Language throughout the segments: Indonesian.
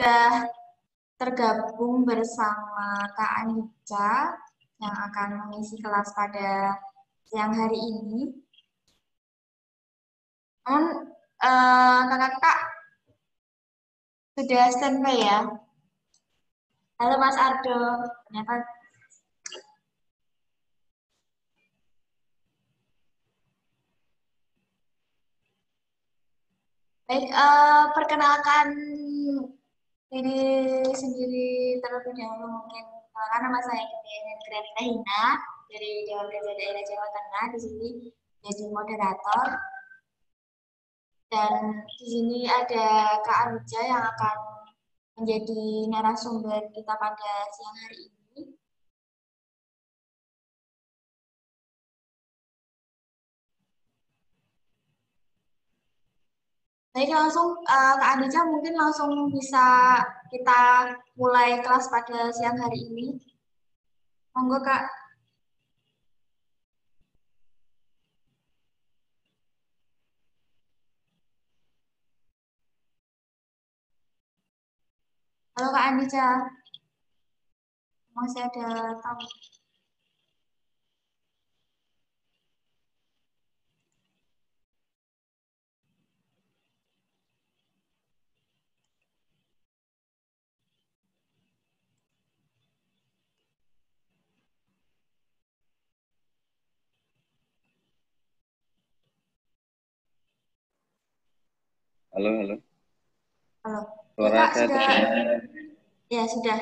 sudah tergabung bersama Kak Anica yang akan mengisi kelas pada siang hari ini. Dan kakak-kakak sudah standby ya. Halo Mas Ardo, ternyata baik. Perkenalkan diri sendiri terlebih dahulu mungkin. Karena nama saya Granita Hina dari Jawa Barat daerah Jawa Tengah, di sini jadi moderator. Dan di sini ada Kak Anica yang akan menjadi narasumber kita pada siang hari ini. Baik, langsung Kak Anica mungkin langsung bisa kita mulai kelas pada siang hari ini. Monggo Kak. Halo Kak Anica. Masih ada tamu. Halo, halo. Halo. Suara Kak, saya sudah. Ya, sudah.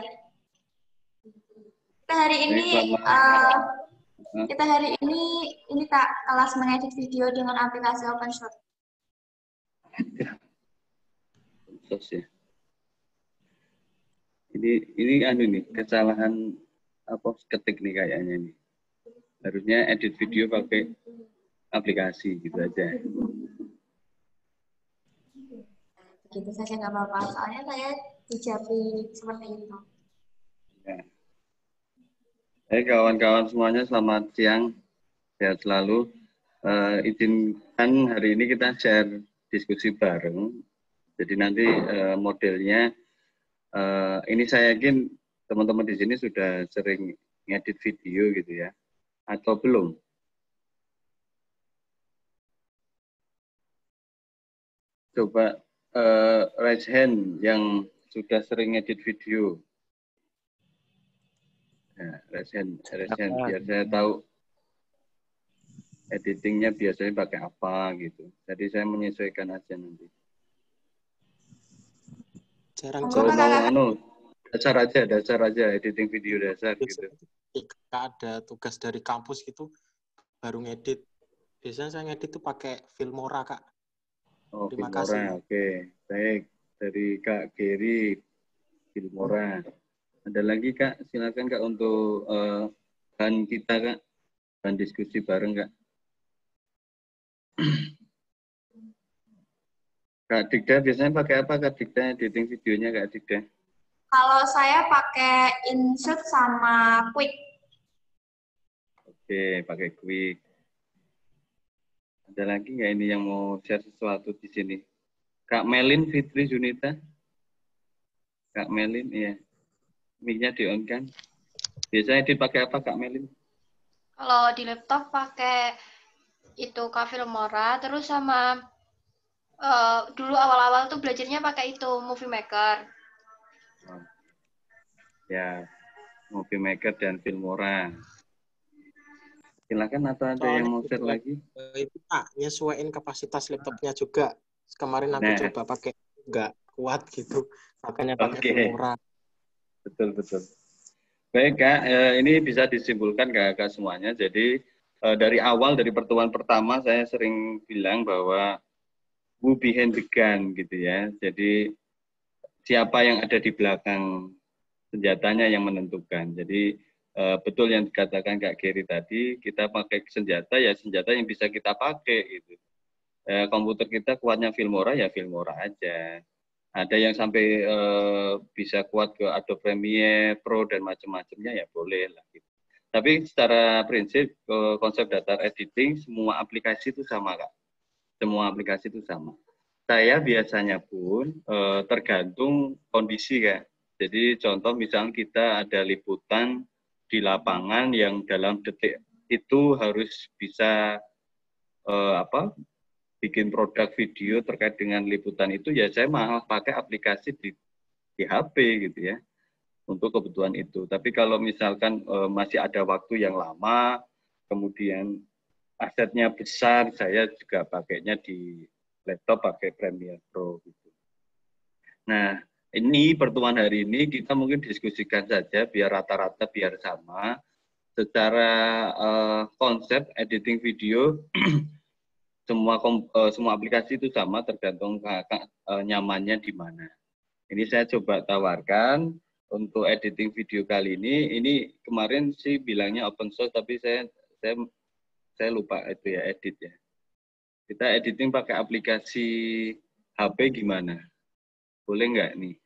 Kita hari ini ini Kak kelas mengedit video dengan aplikasi OpenShot. Terus ya. Ini nih kesalahan apa ketik nih kayaknya nih. Harusnya edit video pakai aplikasi gitu aja. Begitu saja nggak apa-apa. Soalnya saya dijabi seperti itu. Ya. Kawan-kawan semuanya selamat siang. Sehat selalu. Izinkan hari ini kita share diskusi bareng. Jadi nanti modelnya ini saya yakin teman-teman di sini sudah sering ngedit video gitu ya, atau belum? Coba raise hand yang sudah sering ngedit video. Nah, raise hand biar saya tahu editingnya biasanya pakai apa gitu. Jadi saya menyesuaikan aja nanti. Jarang-jarang dasar aja editing video dasar gitu. Ada tugas dari kampus gitu baru ngedit. Biasanya saya ngedit tuh pakai Filmora, Kak. Oh, Terima Filmora. kasih. Oke. Baik, dari Kak Geri Filmora. Ada lagi Kak, silakan Kak untuk bahan kita Kak, bahan diskusi bareng Kak. Kak Dikda biasanya pakai apa Kak Dikda editing videonya Kak Dikda? Kalau saya pakai Insert sama Quick. Oke, pakai Quick. Ada lagi nggak ini yang mau share sesuatu di sini? Kak Melin Fitri Junita. Kak Melin, iya. Mic-nya di-on kan? Biasanya dipakai apa Kak Melin? Kalau di laptop pakai itu Kak Filmora, terus sama dulu awal-awal tuh belajarnya pakai itu Movie Maker. Oh. Ya, Movie Maker dan Filmora. Silakan atau ada yang mau share lagi? Itu Pak, nyesuaiin kapasitas laptopnya juga. Kemarin aku coba pakai nggak kuat gitu, makanya pakai Filmora. Betul. Baik Kak, ini bisa disimpulkan Kak semuanya. Jadi dari awal, dari pertemuan pertama saya sering bilang bahwa who behind the gun gitu ya. Jadi siapa yang ada di belakang senjatanya yang menentukan. Jadi betul yang dikatakan Kak Geri tadi, kita pakai senjata yang bisa kita pakai gitu. Komputer kita kuatnya Filmora ya Filmora aja. Ada yang sampai bisa kuat ke Adobe Premiere Pro dan macam-macamnya ya boleh lah gitu. Tapi secara prinsip konsep data editing semua aplikasi itu sama Kak. Semua aplikasi itu sama. Saya biasanya pun tergantung kondisi Kak. Jadi contoh misalnya kita ada liputan di lapangan yang dalam detik itu harus bisa bikin produk video terkait dengan liputan itu, ya saya malah pakai aplikasi di HP gitu ya untuk kebutuhan itu. Tapi kalau misalkan masih ada waktu yang lama, kemudian asetnya besar, saya juga pakainya di laptop pakai Premiere Pro gitu. Nah, ini pertemuan hari ini kita mungkin diskusikan saja biar rata-rata biar sama. Secara konsep editing video semua aplikasi itu sama, tergantung kakak nyamannya di mana. Ini saya coba tawarkan untuk editing video kali ini. Ini kemarin sih bilangnya open source, tapi saya lupa itu ya edit ya. Kita editing pakai aplikasi HP gimana? Boleh nggak nih?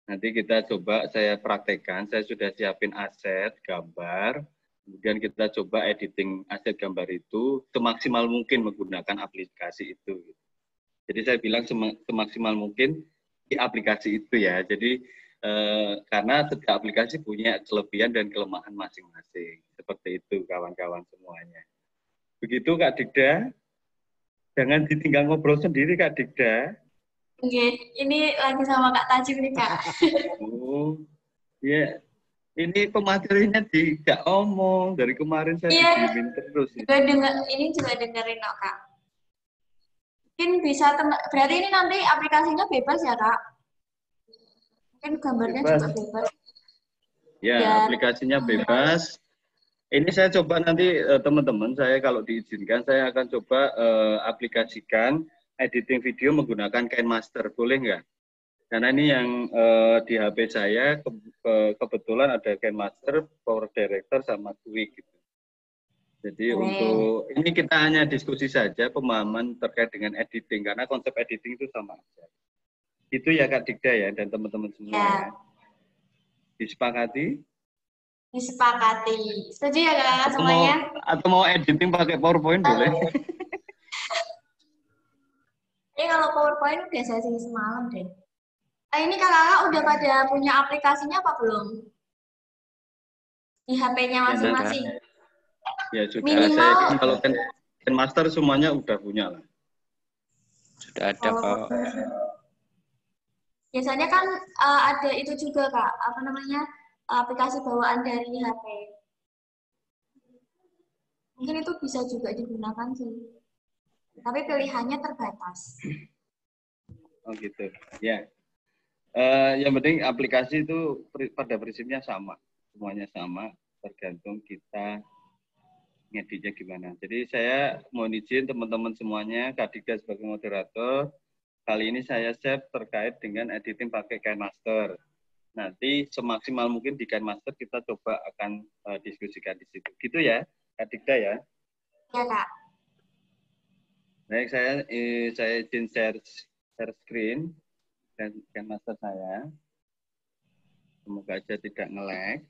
Nanti kita coba saya praktekkan. Saya sudah siapin aset gambar. Kemudian kita coba editing aset gambar itu semaksimal mungkin menggunakan aplikasi itu. Jadi saya bilang semaksimal mungkin di aplikasi itu ya. Jadi karena setiap aplikasi punya kelebihan dan kelemahan masing-masing. Seperti itu kawan-kawan semuanya. Begitu Kak Digda. Jangan ditinggal ngobrol sendiri Kak Digda. Oke, ini lagi sama Kak Tajib nih Kak. Oh, ya. Ini pematerinya tidak omong. Dari kemarin saya didiemin terus. Ini juga dengerin kok Kak. Mungkin bisa, berarti ini nanti aplikasinya bebas ya Kak? Mungkin gambarnya bebas. juga bebas. Ya, aplikasinya bebas. Ini saya coba nanti teman-teman, saya kalau diizinkan, saya akan coba aplikasikan editing video menggunakan KineMaster. Boleh nggak? Karena ini yang di HP saya kebetulan ada KineMaster, Power Director, sama Quick gitu. Jadi untuk ini kita hanya diskusi saja pemahaman terkait dengan editing, karena konsep editing itu sama aja. Itu ya Kak Digda ya, dan teman-teman semua ya. Disepakati? Disepakati. Setuju ya Kak semuanya? Atau mau editing pakai PowerPoint boleh? Kalau PowerPoint biasa sih semalam deh. Ini kakak udah pada punya aplikasinya apa belum? Di HP-nya masing-masing? Ya sudah. Minimal. Saya yakin kalau KineMaster semuanya udah punya lah. Sudah ada kok. Biasanya kan ada itu juga Kak, apa namanya, aplikasi bawaan dari HP. Mungkin itu bisa juga digunakan sih. Tapi pilihannya terbatas. Oh gitu. Ya. Yang penting aplikasi itu pada prinsipnya sama. Semuanya sama, tergantung kita ngeditnya gimana. Jadi saya mohon izin teman-teman semuanya, Kak Digda sebagai moderator, kali ini saya share terkait dengan editing pakai KineMaster. Nanti semaksimal mungkin di KineMaster kita coba akan diskusikan di situ. Gitu ya, Kak Digda ya? Ya Kak. Baik, saya izin share screen dan KineMaster saya. Semoga aja tidak nge-lag.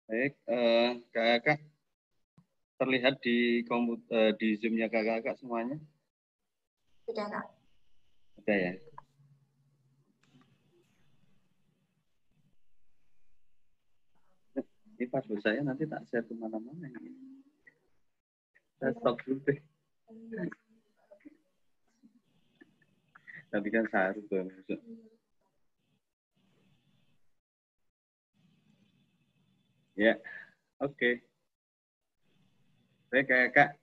Baik, kakak terlihat di di Zoom-nya kakak semuanya? Sudah Kak. Sudah ya. Ini password saya nanti tak share kemana-mana ini. Saya stop dulu deh. Nanti kan saru tuh. Ya, oke. Baik kakak,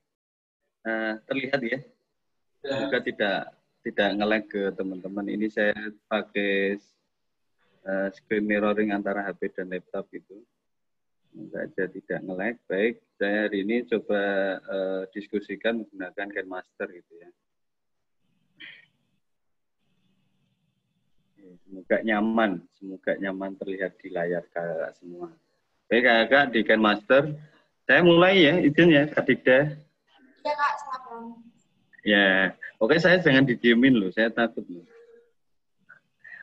terlihat ya. Semoga tidak nge-lag ke teman-teman. Ini saya pakai screen mirroring antara HP dan laptop itu. Semoga aja tidak nge-lag. Baik, saya hari ini coba diskusikan menggunakan KineMaster gitu ya. Semoga nyaman terlihat di layar kakak semua. Oke kakak di KineMaster, saya mulai ya, izin ya Kak Dikda. Iya Kak, silakan. Ya, oke saya jangan didiemin loh, saya takut loh.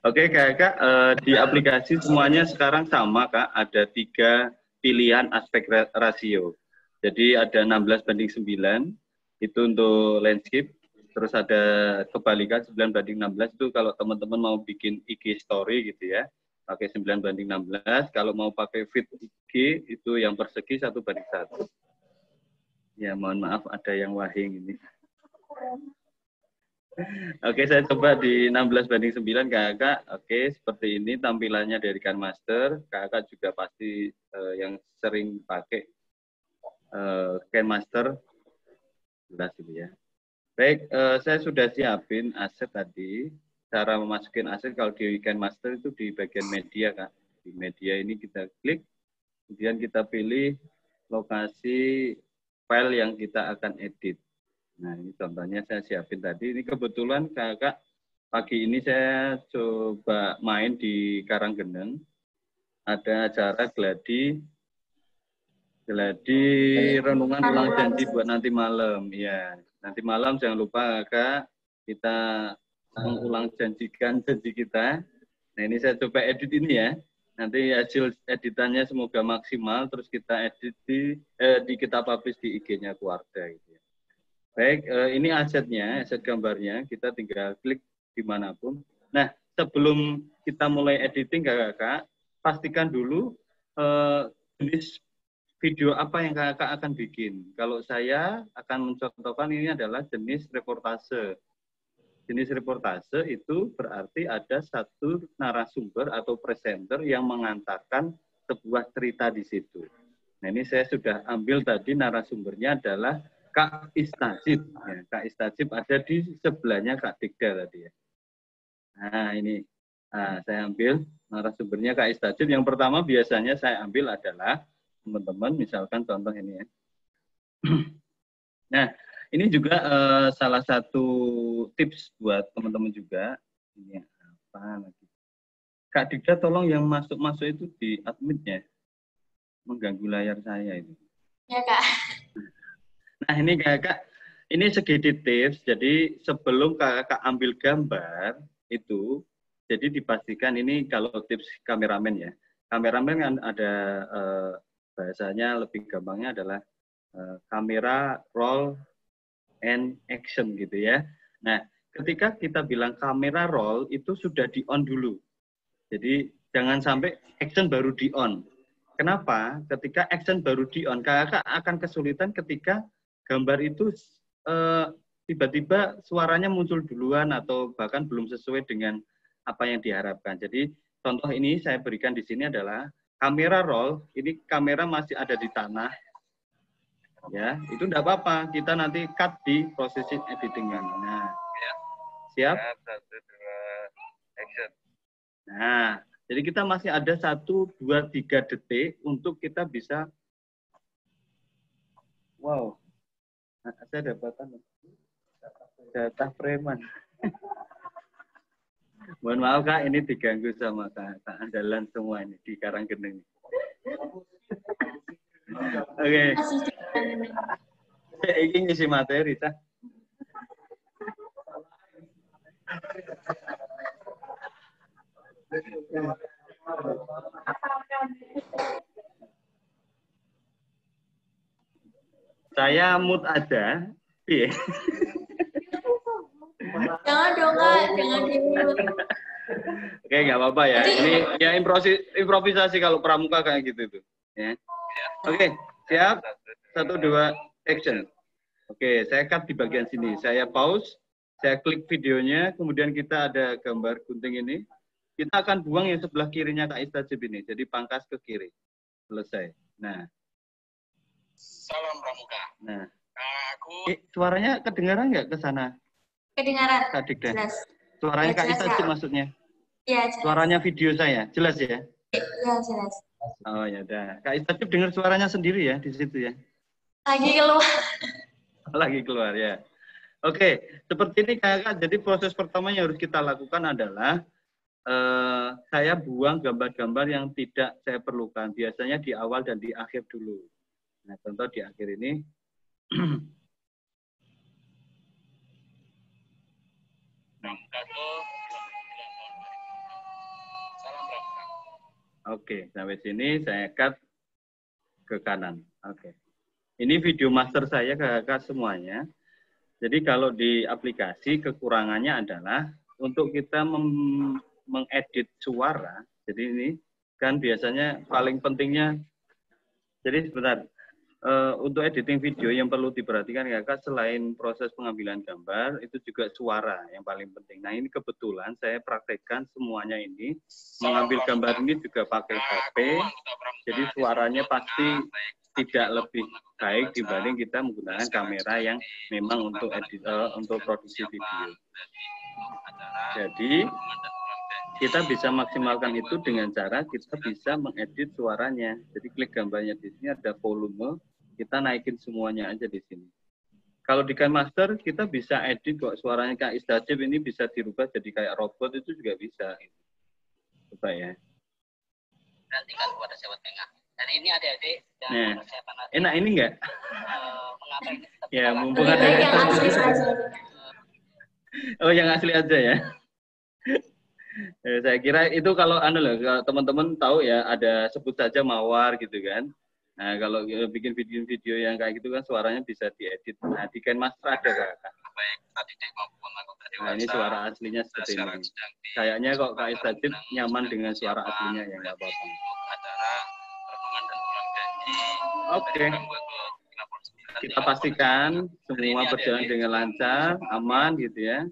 Oke kakak, di aplikasi semuanya sekarang sama Kak, ada 3 pilihan aspek rasio. Jadi ada 16:9, itu untuk landscape. Terus ada kebalikan 9:16 itu kalau teman-teman mau bikin IG story gitu ya, pakai 9:16. Kalau mau pakai feed IG itu yang persegi 1:1. Ya mohon maaf ada yang wahing ini. Oke saya coba di 16:9 kakak. Oke seperti ini tampilannya dari KineMaster. Kakak juga pasti yang sering pakai KineMaster jelas itu ya. Baik, saya sudah siapin aset tadi. Cara memasukin aset kalau di KineMaster itu di bagian media, Kak. Di media ini kita klik, kemudian kita pilih lokasi file yang kita akan edit. Nah, ini contohnya saya siapin tadi. Ini kebetulan Kakak pagi ini saya coba main di Karanggeneng. Ada acara gladi renungan ulang janji buat nanti malam. Ya. Nanti malam jangan lupa Kak, kita mengulang janjikan janji kita. Nah ini saya coba edit ini ya. Nanti hasil editannya semoga maksimal, terus kita edit kita publish di IG-nya keluarga. Gitu ya. Baik, ini asetnya, aset gambarnya, kita tinggal klik dimanapun. Nah sebelum kita mulai editing Kakak, pastikan dulu jenis video apa yang kakak akan bikin. Kalau saya akan mencontohkan ini adalah jenis reportase. Jenis reportase itu berarti ada satu narasumber atau presenter yang mengantarkan sebuah cerita di situ. Nah ini saya sudah ambil tadi narasumbernya adalah Kak Istajib. Ya, Kak Istajib ada di sebelahnya Kak Dikda tadi ya. Nah ini saya ambil narasumbernya Kak Istajib. Yang pertama biasanya saya ambil adalah teman-teman, misalkan contoh ini ya. Nah, ini juga salah satu tips buat teman-teman juga. Ini apa lagi? Kak Dikda tolong yang masuk-masuk itu di admit ya. Mengganggu layar saya itu. Ya Kak. Nah, ini Kakak, ini sedikit tips. Jadi sebelum Kakak ambil gambar itu, jadi dipastikan ini kalau tips kameramen ya. Kameramen kan ada bahasanya lebih gampangnya adalah kamera roll and action gitu ya. Nah, ketika kita bilang kamera roll itu sudah di on dulu. Jadi jangan sampai action baru di on. Kenapa? Ketika action baru di on, kakak akan kesulitan ketika gambar itu tiba-tiba suaranya muncul duluan atau bahkan belum sesuai dengan apa yang diharapkan. Jadi contoh ini saya berikan di sini adalah kamera roll, ini kamera masih ada di tanah, ya itu enggak apa-apa, kita nanti cut di prosesi editingan. Nah, siap? 1, 2, action. Nah, jadi kita masih ada 1, 2, 3 detik untuk kita bisa, wow, saya dapatkan data preman. Mohon maaf Kak, ini diganggu sama Kak Andalan semua ini di Karanggeneng. Oke. Ini ngisi materi, Cah. Saya mood aja. Iya. Jangan dong Kak, jangan di-mute. Oke, nggak apa-apa ya. Ini ya improvisasi kalau pramuka kayak gitu tuh. Ya. Oke, siap. 1, 2, action. Oke, saya cut di bagian sini. Saya pause, saya klik videonya, kemudian kita ada gambar gunting ini. Kita akan buang yang sebelah kirinya Kak Istajib ini. Jadi pangkas ke kiri. Selesai. Nah. Salam pramuka. Nah. Suaranya kedengaran nggak ke sana? Kedengaran. Kak Dikda. Jelas. Suaranya Ya, Kak jelas, Istajib Kak. maksudnya? Iya, jelas. Suaranya video saya. Jelas ya? Iya, jelas. Oh ya udah. Kak Istajib dengar suaranya sendiri ya di situ ya? Lagi keluar. Lagi keluar ya. Oke, seperti ini Kakak. Jadi proses pertama yang harus kita lakukan adalah saya buang gambar-gambar yang tidak saya perlukan. Biasanya di awal dan di akhir dulu. Nah, contoh di akhir ini. Oke, sampai sini saya cut ke kanan. Oke. Ini video master saya kakak semuanya. Jadi kalau di aplikasi kekurangannya adalah untuk kita mengedit suara. Jadi ini kan biasanya paling pentingnya. Jadi sebentar. Untuk editing video yang perlu diperhatikan kakak selain proses pengambilan gambar itu juga suara yang paling penting. Nah ini kebetulan saya praktekkan semuanya ini mengambil gambar ini juga pakai HP, jadi suaranya pasti tidak lebih baik dibanding kita menggunakan kamera yang memang untuk untuk produksi video. Jadi kita bisa maksimalkan itu dengan cara kita bisa mengedit suaranya. Jadi klik gambarnya di sini ada volume, kita naikin semuanya aja di sini. Kalau di KineMaster kita bisa edit kok suaranya kayak Istajib ini bisa dirubah jadi kayak robot itu juga bisa. Coba ya. Dan tinggal buat saya tengah. Dan ini adik-adik yang persiapan nanti. Enak ini enggak? Mengapa ini? Ya mumpung ada yang asli saja. Oh yang asli aja ya. Saya kira itu kalau teman-teman tahu ya ada sebut saja mawar gitu kan. Nah kalau bikin video yang kayak gitu kan suaranya bisa diedit. Nah di KineMaster ada kakak. Baik tadi maupun anggota dewasa. Nah ini suara aslinya seperti ini. Kayaknya kok Kak Istajib nyaman dengan suara aslinya ya nggak apa-apa. Acara renungan dan ulang janji. Oke. Kita pastikan semua berjalan dengan lancar, aman gitu ya.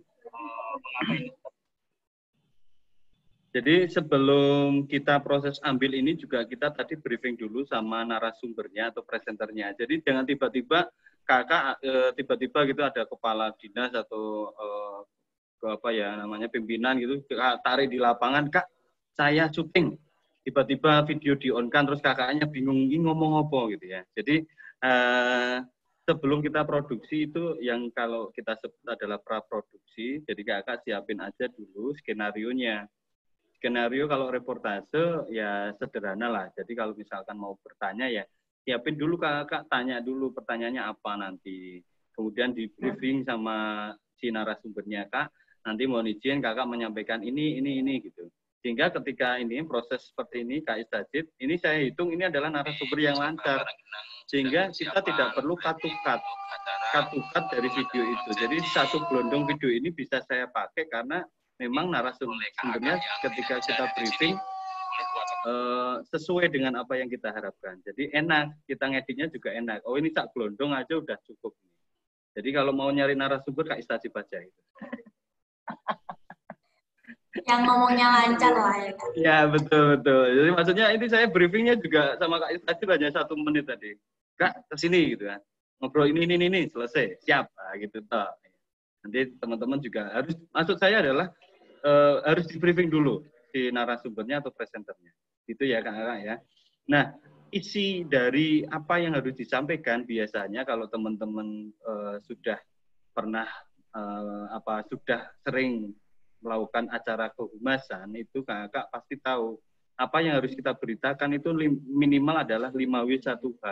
Jadi sebelum kita proses ambil ini juga kita tadi briefing dulu sama narasumbernya atau presenternya. Jadi jangan tiba-tiba kakak tiba-tiba gitu ada kepala dinas atau apa ya namanya pimpinan gitu tarik di lapangan, Kak saya syuting, tiba-tiba video di on kan terus kakaknya bingung ini ngomong apa gitu ya. Jadi sebelum kita produksi itu yang kalau kita sebut adalah praproduksi. Jadi kakak siapin aja dulu skenarionya. Skenario kalau reportase ya sederhana lah. Jadi kalau misalkan mau bertanya ya siapin dulu kakak, tanya dulu pertanyaannya apa nanti. Kemudian di briefing sama si narasumbernya kak, nanti mohon izin kakak menyampaikan ini gitu. Sehingga ketika ini proses seperti ini Kak Istajib, ini saya hitung ini adalah narasumber yang lancar. Sehingga kita tidak perlu cut-to-cut dari video itu. Jadi satu gelondong video ini bisa saya pakai karena memang narasumbernya ketika kita briefing sesuai dengan apa yang kita harapkan. Jadi enak, kita ngeditnya juga enak. Oh ini sak gelondong aja udah cukup. Jadi kalau mau nyari narasumber Kak Istajib aja itu. Yang ngomongnya lancar lah ya Kak. Ya betul. Jadi maksudnya ini saya briefingnya juga sama Kak Istajib hanya 1 menit tadi. Kak kesini gitu kan. Ngobrol ini selesai, siap gitu toh. Nanti teman-teman juga harus, maksud saya adalah harus di briefing dulu si narasumbernya atau presenternya. Itu ya Kak ya. Nah, isi dari apa yang harus disampaikan biasanya kalau teman-teman sudah pernah sudah sering melakukan acara kehumasan itu kakak pasti tahu apa yang harus kita beritakan itu minimal adalah 5W1H.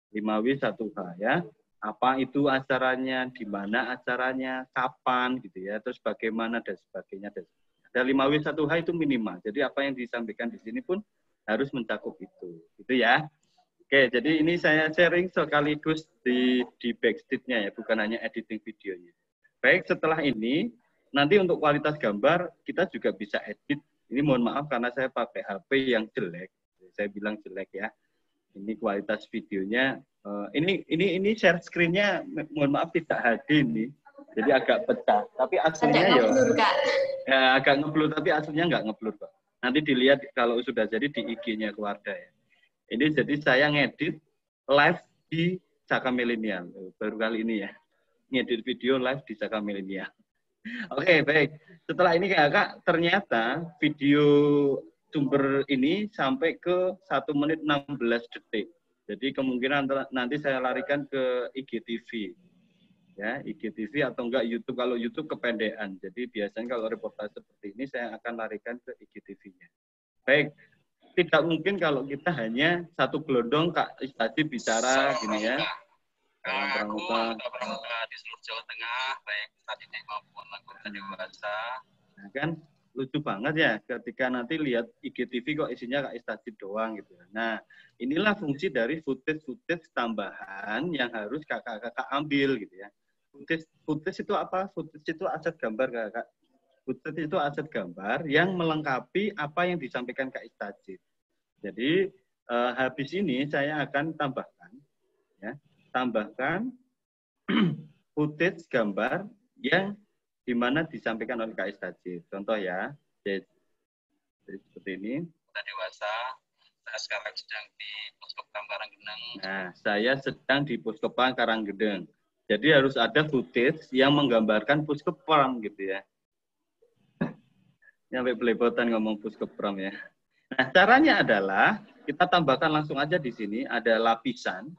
5W1H ya. Apa itu acaranya, di mana acaranya, kapan gitu ya, terus bagaimana dan sebagainya. Ada 5W1H itu minimal. Jadi apa yang disampaikan di sini pun harus mencakup itu. Gitu ya. Oke, jadi ini saya sharing sekaligus di backstage-nya ya, bukan hanya editing videonya. Baik, setelah ini nanti untuk kualitas gambar kita juga bisa edit. Ini mohon maaf karena saya pakai HP yang jelek. Saya bilang jelek ya. Ini kualitas videonya ini share screen-nya mohon maaf tidak HD ini. Jadi agak pecah. Tapi aslinya ya agak ngeblur tapi aslinya nggak ngeblur kok. Nanti dilihat kalau sudah jadi di IG-nya keluarga ya. Ini jadi saya ngedit live di Caka Milenial. Baru kali ini ya. Ngedit video live di Caka Milenial. Oke, baik. Setelah ini kakak ternyata video sumber ini sampai ke 1 menit 16 detik. Jadi kemungkinan nanti saya larikan ke IGTV. ya, IGTV atau enggak YouTube. Kalau YouTube kependekan. Jadi biasanya kalau reportase seperti ini saya akan larikan ke IGTV-nya. Baik, tidak mungkin kalau kita hanya satu gelondong Kak Istadi bicara gini ya. Salam pramuka di seluruh Jawa Tengah, baik tadi maupun anggota dewasa. Nah, kan lucu banget ya ketika nanti lihat IGTV kok isinya Kak Istadi doang gitu. Nah, inilah fungsi dari footage tambahan yang harus kakak-kakak ambil gitu ya. Footage itu apa? Footage itu aset gambar kakak. Footage itu aset gambar yang melengkapi apa yang disampaikan Kak Istajid. Jadi habis ini saya akan tambahkan footage gambar yang dimana disampaikan oleh Kak Istajid. Contoh ya, jadi seperti ini. Kita dewasa, saya sekarang sedang di Puskopam Karanggeneng. Nah, saya sedang di Puskopam Karanggeneng. Jadi harus ada footage yang menggambarkan Puskopam gitu ya. Nyampe belepotan ngomong Puskopam ya. Nah, caranya adalah kita tambahkan langsung aja di sini ada lapisan.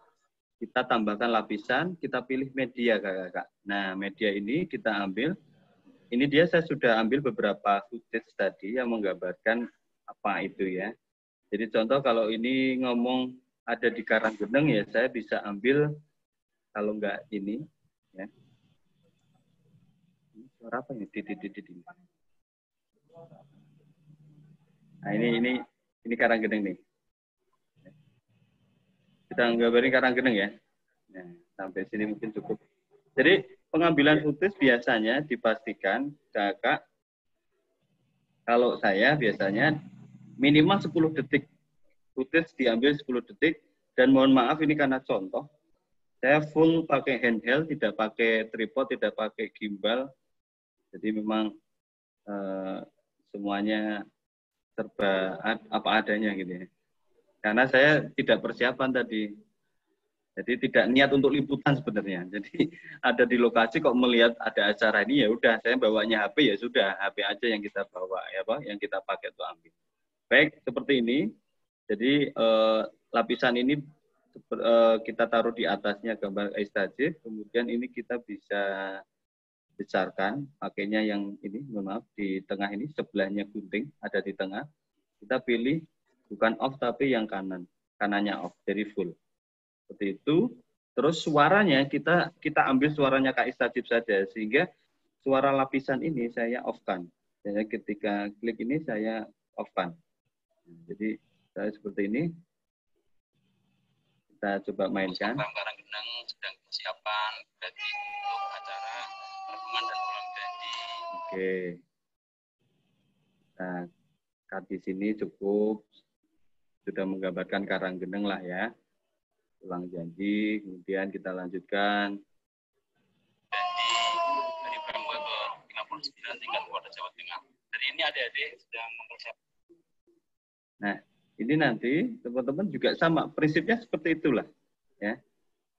Kita tambahkan lapisan, kita pilih media kakak-kakak. Nah, media ini kita ambil. Ini dia saya sudah ambil beberapa footage tadi yang menggambarkan apa itu ya. Jadi contoh kalau ini ngomong ada di Karanggeneng ya saya bisa ambil kalau enggak ini ya. Suara apa ini? Nah, ini Karanggeneng nih. Kita nggambarin Karanggeneng ya. Nah, sampai sini mungkin cukup. Jadi pengambilan footage biasanya dipastikan kakak kalau saya biasanya minimal 10 detik. Footage diambil 10 detik dan mohon maaf ini karena contoh. Saya full pakai handheld, tidak pakai tripod, tidak pakai gimbal. Jadi memang semuanya serba apa adanya gitu ya. Karena saya tidak persiapan tadi. Jadi tidak niat untuk liputan sebenarnya. Jadi ada di lokasi kok melihat ada acara ini ya udah saya bawanya HP ya sudah, HP aja yang kita bawa ya Pak, yang kita pakai untuk ambil. Baik, seperti ini. Jadi lapisan ini kita taruh di atasnya gambar Istajid, kemudian ini kita bisa besarkan, pakainya yang ini, mohon maaf, di tengah ini, sebelahnya gunting, ada di tengah. Kita pilih bukan off tapi yang kanan, kanannya off, jadi full. Seperti itu. Terus suaranya kita ambil suaranya Kak Istajid saja, sehingga suara lapisan ini saya off-kan. Jadi ketika klik ini saya off-kan. Jadi saya seperti ini. Kita coba mainkan. Puskopam Karanggeneng sedang persiapan berarti untuk acara renungan dan ulang janji. Oke. Nah, di sini cukup sudah menggambarkan Karanggeneng lah ya. Ulang janji, kemudian kita lanjutkan. Janji dari PMW ke 59 tingkat Polda Jawa Tengah. Jadi ini adik-adik sedang mempersiapkan. Nah, ini nanti teman-teman juga sama, prinsipnya seperti itulah. Ya.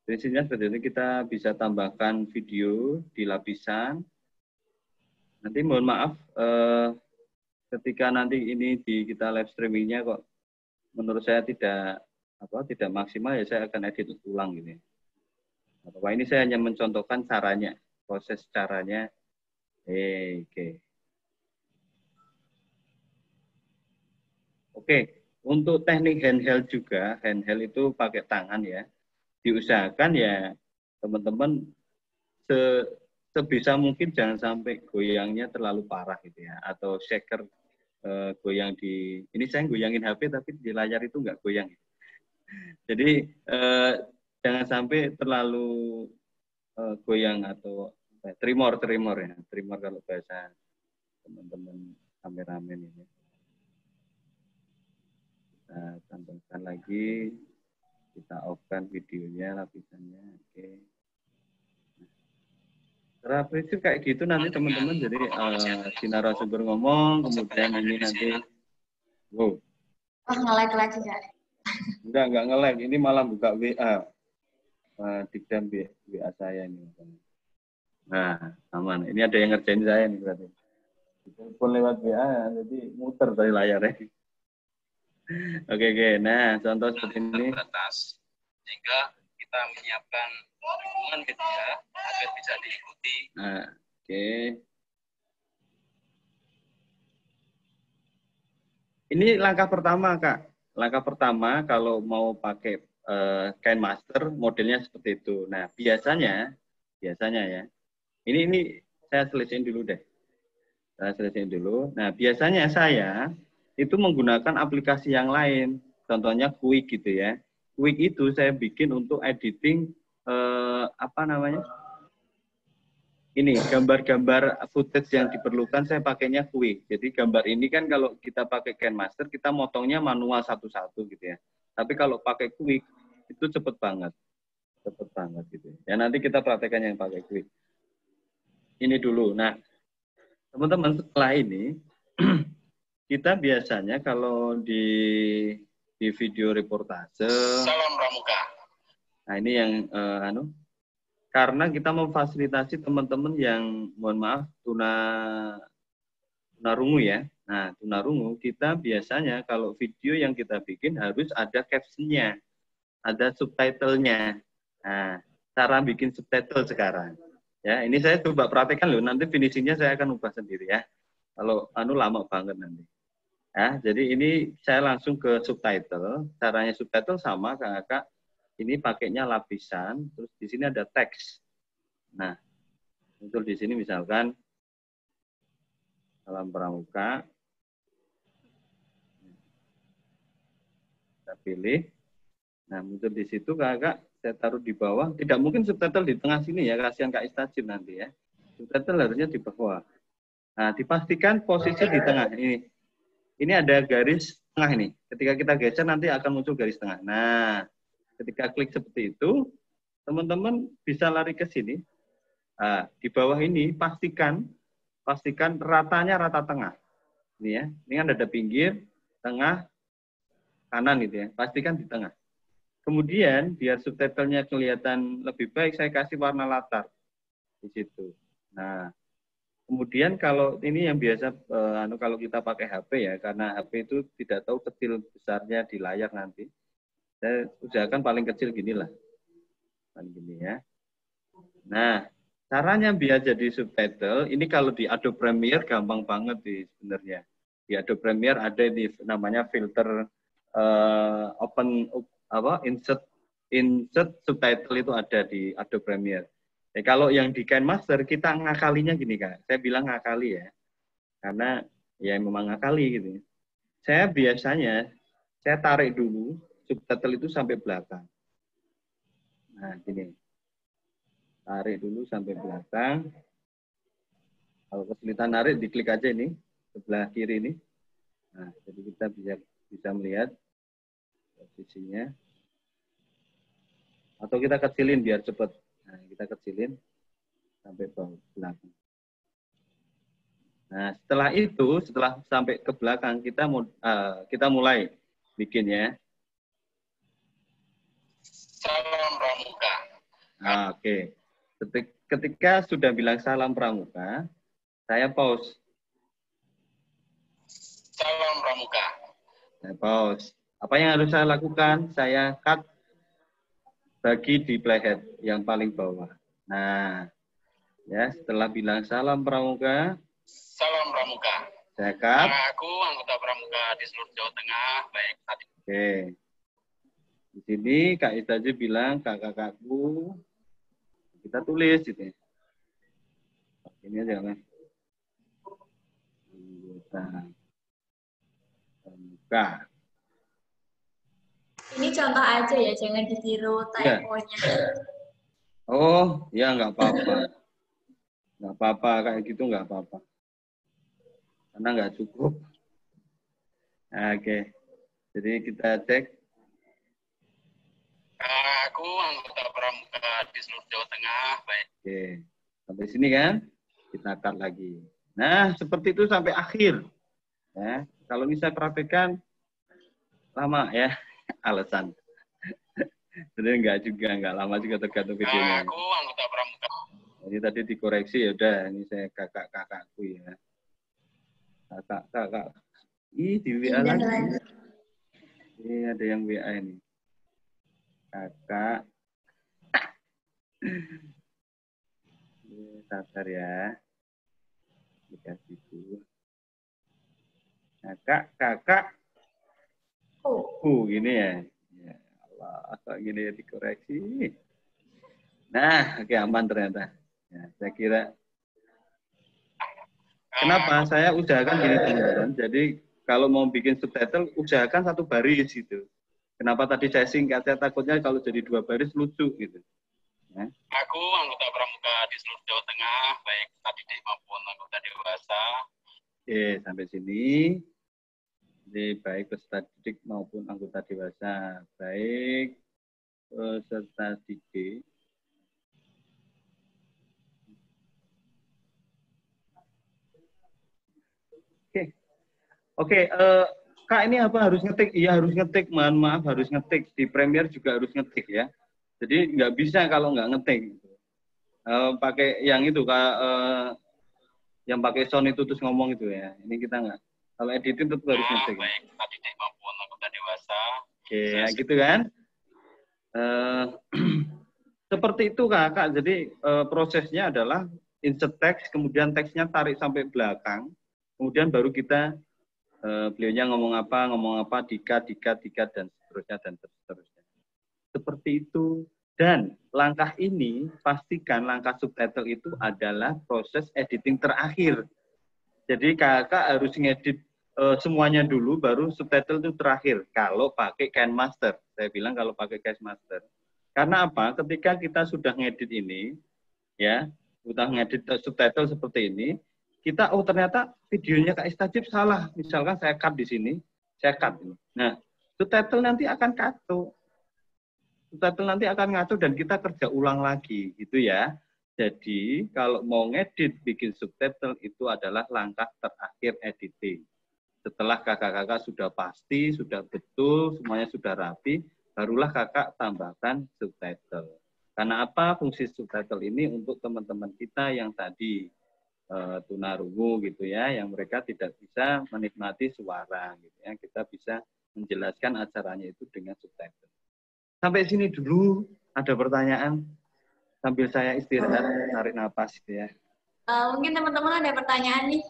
Prinsipnya seperti itu, kita bisa tambahkan video di lapisan. Nanti mohon maaf, ketika nanti ini kita live streamingnya kok menurut saya tidak maksimal ya saya akan edit ulang gitu. Nah, ini saya hanya mencontohkan caranya, proses caranya. Oke, untuk teknik handheld juga, handheld itu pakai tangan ya. Diusahakan ya teman-teman sebisa mungkin jangan sampai goyangnya terlalu parah gitu ya, atau shaker goyang di, ini saya goyangin HP tapi di layar itu nggak goyang. Jadi jangan sampai terlalu goyang atau tremor ya, tremor kalau bahasa teman-teman kameramen ini. Kita tambahkan lagi, kita off-kan videonya, lapisannya. Oke. Secara prinsip kayak gitu nanti teman-teman, jadi si narasumber ngomong, kemudian ini nanti, wow. Nge-like lagi Kak. Enggak nge-like, ini malah buka WA. Dikdam WA saya ini. Nah, aman. Ini ada yang ngerjain saya nih berarti. Telepon lewat WA, jadi muter dari layarnya. Oke. Nah, contoh seperti ini. Terbatas, sehingga kita menyiapkan dukungan media agar bisa diikuti. Nah, oke. Ini langkah pertama, Kak. Langkah pertama kalau mau pakai KineMaster modelnya seperti itu. Nah, biasanya ya. Ini saya selesaiin dulu deh. Saya selesaiin dulu. Nah, biasanya saya itu menggunakan aplikasi yang lain. Contohnya Quick gitu ya. Quick itu saya bikin untuk editing apa namanya? Ini gambar-gambar footage yang diperlukan saya pakainya Quick. Jadi gambar ini kan kalau kita pakai KineMaster kita motongnya manual satu-satu gitu ya. Tapi kalau pakai Quick itu cepet banget gitu. Ya nanti kita praktekkan yang pakai Quick. Ini dulu. Nah, teman-teman setelah ini kita biasanya kalau di video reportase. Salam Pramuka. Nah ini yang karena kita memfasilitasi teman-teman yang mohon maaf tunarungu ya. Nah, tunarungu kita biasanya kalau video yang kita bikin harus ada captionnya, ada subtitlenya. Nah, cara bikin subtitle sekarang. Ya, ini saya coba praktekkan loh. Nanti finishingnya saya akan ubah sendiri ya. Kalau lama banget nanti. Ya, jadi ini saya langsung ke subtitle. Caranya subtitle sama Kakak. Ini pakainya lapisan, terus di sini ada teks. Nah, muncul di sini misalkan Salam Pramuka. Kita pilih. Nah, muncul di situ Kakak, saya taruh di bawah. Tidak mungkin subtitle di tengah sini ya, kasihan Kak Istajib nanti ya. Subtitle harusnya di bawah. Nah, dipastikan posisi di tengah ini. Ini ada garis tengah ini. Ketika kita geser nanti akan muncul garis tengah. Nah, ketika klik seperti itu, teman-teman bisa lari ke sini. Nah, di bawah ini pastikan ratanya rata tengah. Ini ya, ini kan ada pinggir, tengah, kanan gitu ya. Pastikan di tengah. Kemudian biar subtitlenya kelihatan lebih baik, saya kasih warna latar di situ. Nah, kemudian kalau ini yang biasa kalau kita pakai HP ya, karena HP itu tidak tahu kecil besarnya di layar nanti. Saya usahakan paling kecil gini lah. Paling gini ya. Nah, caranya biar jadi subtitle, ini kalau di Adobe Premiere gampang banget sebenarnya. Di Adobe Premiere ada di namanya filter insert subtitle itu ada di Adobe Premiere. Kalau yang di KineMaster kita ngakalinya gini Kak. Saya bilang ngakali ya. Karena ya memang ngakali gitu. Saya biasanya saya tarik dulu subtitle itu sampai belakang. Nah, gini. Tarik dulu sampai belakang. Kalau kesulitan narik, diklik aja ini, sebelah kiri ini. Nah, jadi kita bisa melihat posisinya. Atau kita kecilin biar cepat. Nah, kita kecilin sampai belakang. Nah, setelah itu, setelah sampai ke belakang, kita mulai bikin ya. Salam Pramuka. Nah, oke. Ketika sudah bilang salam Pramuka, saya pause. Salam Pramuka. Saya pause. Apa yang harus saya lakukan? Saya cut bagi di playhead yang paling bawah. Nah, ya setelah bilang salam Pramuka, Salam Pramuka. saya cut. Aku anggota Pramuka di seluruh Jawa Tengah, baik tadi. Oke. Di sini Kak Istajib bilang kakak-kakakku, kita tulis gitu. Ini aja kan. Pramuka. Ini contoh aja ya, jangan ditiru typo-nya. Oh, ya nggak apa-apa. Nggak apa-apa, kayak gitu nggak apa-apa. Karena nggak cukup. Oke. Jadi kita cek. Aku anggota Pramuka di seluruh Jawa Tengah, baik. Oke. Sampai sini kan? Kita cut lagi. Nah, seperti itu sampai akhir. Ya, kalau bisa praktekkan lama ya. Alasan. Sebenarnya enggak lama juga tergantung videonya. Aku anggota Pramuka. Ini tadi dikoreksi ya udah, ini saya kakak-kakakku ya. Kakak. Ih, di WA lagi. Ini ada yang WA ini. Kakak. Sabar ya. Dikasih dulu. Kakak. Gini ya. Ya Allah, kok gini ya dikoreksi. Nah, oke aman ternyata. Ya, saya kira. Kenapa? Saya usahakan gini teman-teman. Jadi kalau mau bikin subtitle, usahakan satu baris gitu. Kenapa tadi saya singkat? Saya takutnya kalau jadi 2 baris lucu gitu. Ya. Aku anggota pramuka di seluruh Jawa Tengah, baik didik maupun anggota dewasa. Oke, sampai sini. Jadi baik peserta didik maupun anggota dewasa. Baik peserta didik. Oke, Kak ini apa harus ngetik? Iya harus ngetik, mohon maaf harus ngetik. Di Premiere juga harus ngetik ya. Jadi nggak bisa kalau nggak ngetik. Pakai yang itu Kak, yang pakai sound itu terus ngomong itu ya. Ini kita nggak. Kalau editing tetap harus ngetik. Baik didik maupun anggota dewasa. Oke, ya gitu kan. Seperti itu Kak. Jadi prosesnya adalah insert text, kemudian teksnya tarik sampai belakang, kemudian baru kita beliaunya ngomong apa, dikat, dan seterusnya. Seperti itu. Dan langkah ini, pastikan langkah subtitle itu adalah proses editing terakhir. Jadi kakak harus ngedit semuanya dulu, baru subtitle itu terakhir. Kalau pakai KineMaster. Saya bilang kalau pakai KineMaster. Karena apa? Ketika kita sudah ngedit ini, ya, sudah ngedit subtitle seperti ini, kita ternyata videonya Kak Istajib salah. Misalkan saya cut di sini, saya cut. Nah, subtitle nanti akan kacau. Subtitle nanti akan ngaco dan kita kerja ulang lagi, gitu ya. Jadi, kalau mau ngedit bikin subtitle itu adalah langkah terakhir editing. Setelah kakak-kakak sudah pasti, sudah betul, semuanya sudah rapi, barulah kakak tambahkan subtitle. Karena apa? Fungsi subtitle ini untuk teman-teman kita yang tadi tunarungu gitu ya, yang mereka tidak bisa menikmati suara gitu ya. Kita bisa menjelaskan acaranya itu dengan subtitle. Sampai sini dulu ada pertanyaan sambil saya istirahat, tarik napas gitu ya. Mungkin teman-teman ada pertanyaan nih,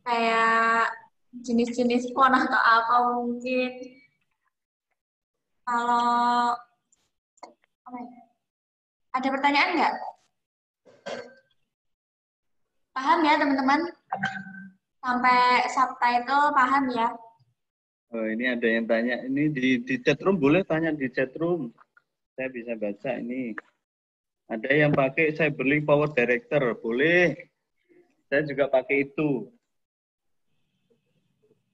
kayak jenis-jenis font atau apa mungkin. Kalau ada pertanyaan nggak? Paham ya teman-teman? Sampai subtitle paham ya? Oh, ini ada yang tanya. Ini di chat room, boleh tanya di chat room. Saya bisa baca ini. Ada yang pakai Cyberlink Power Director, boleh. Saya juga pakai itu.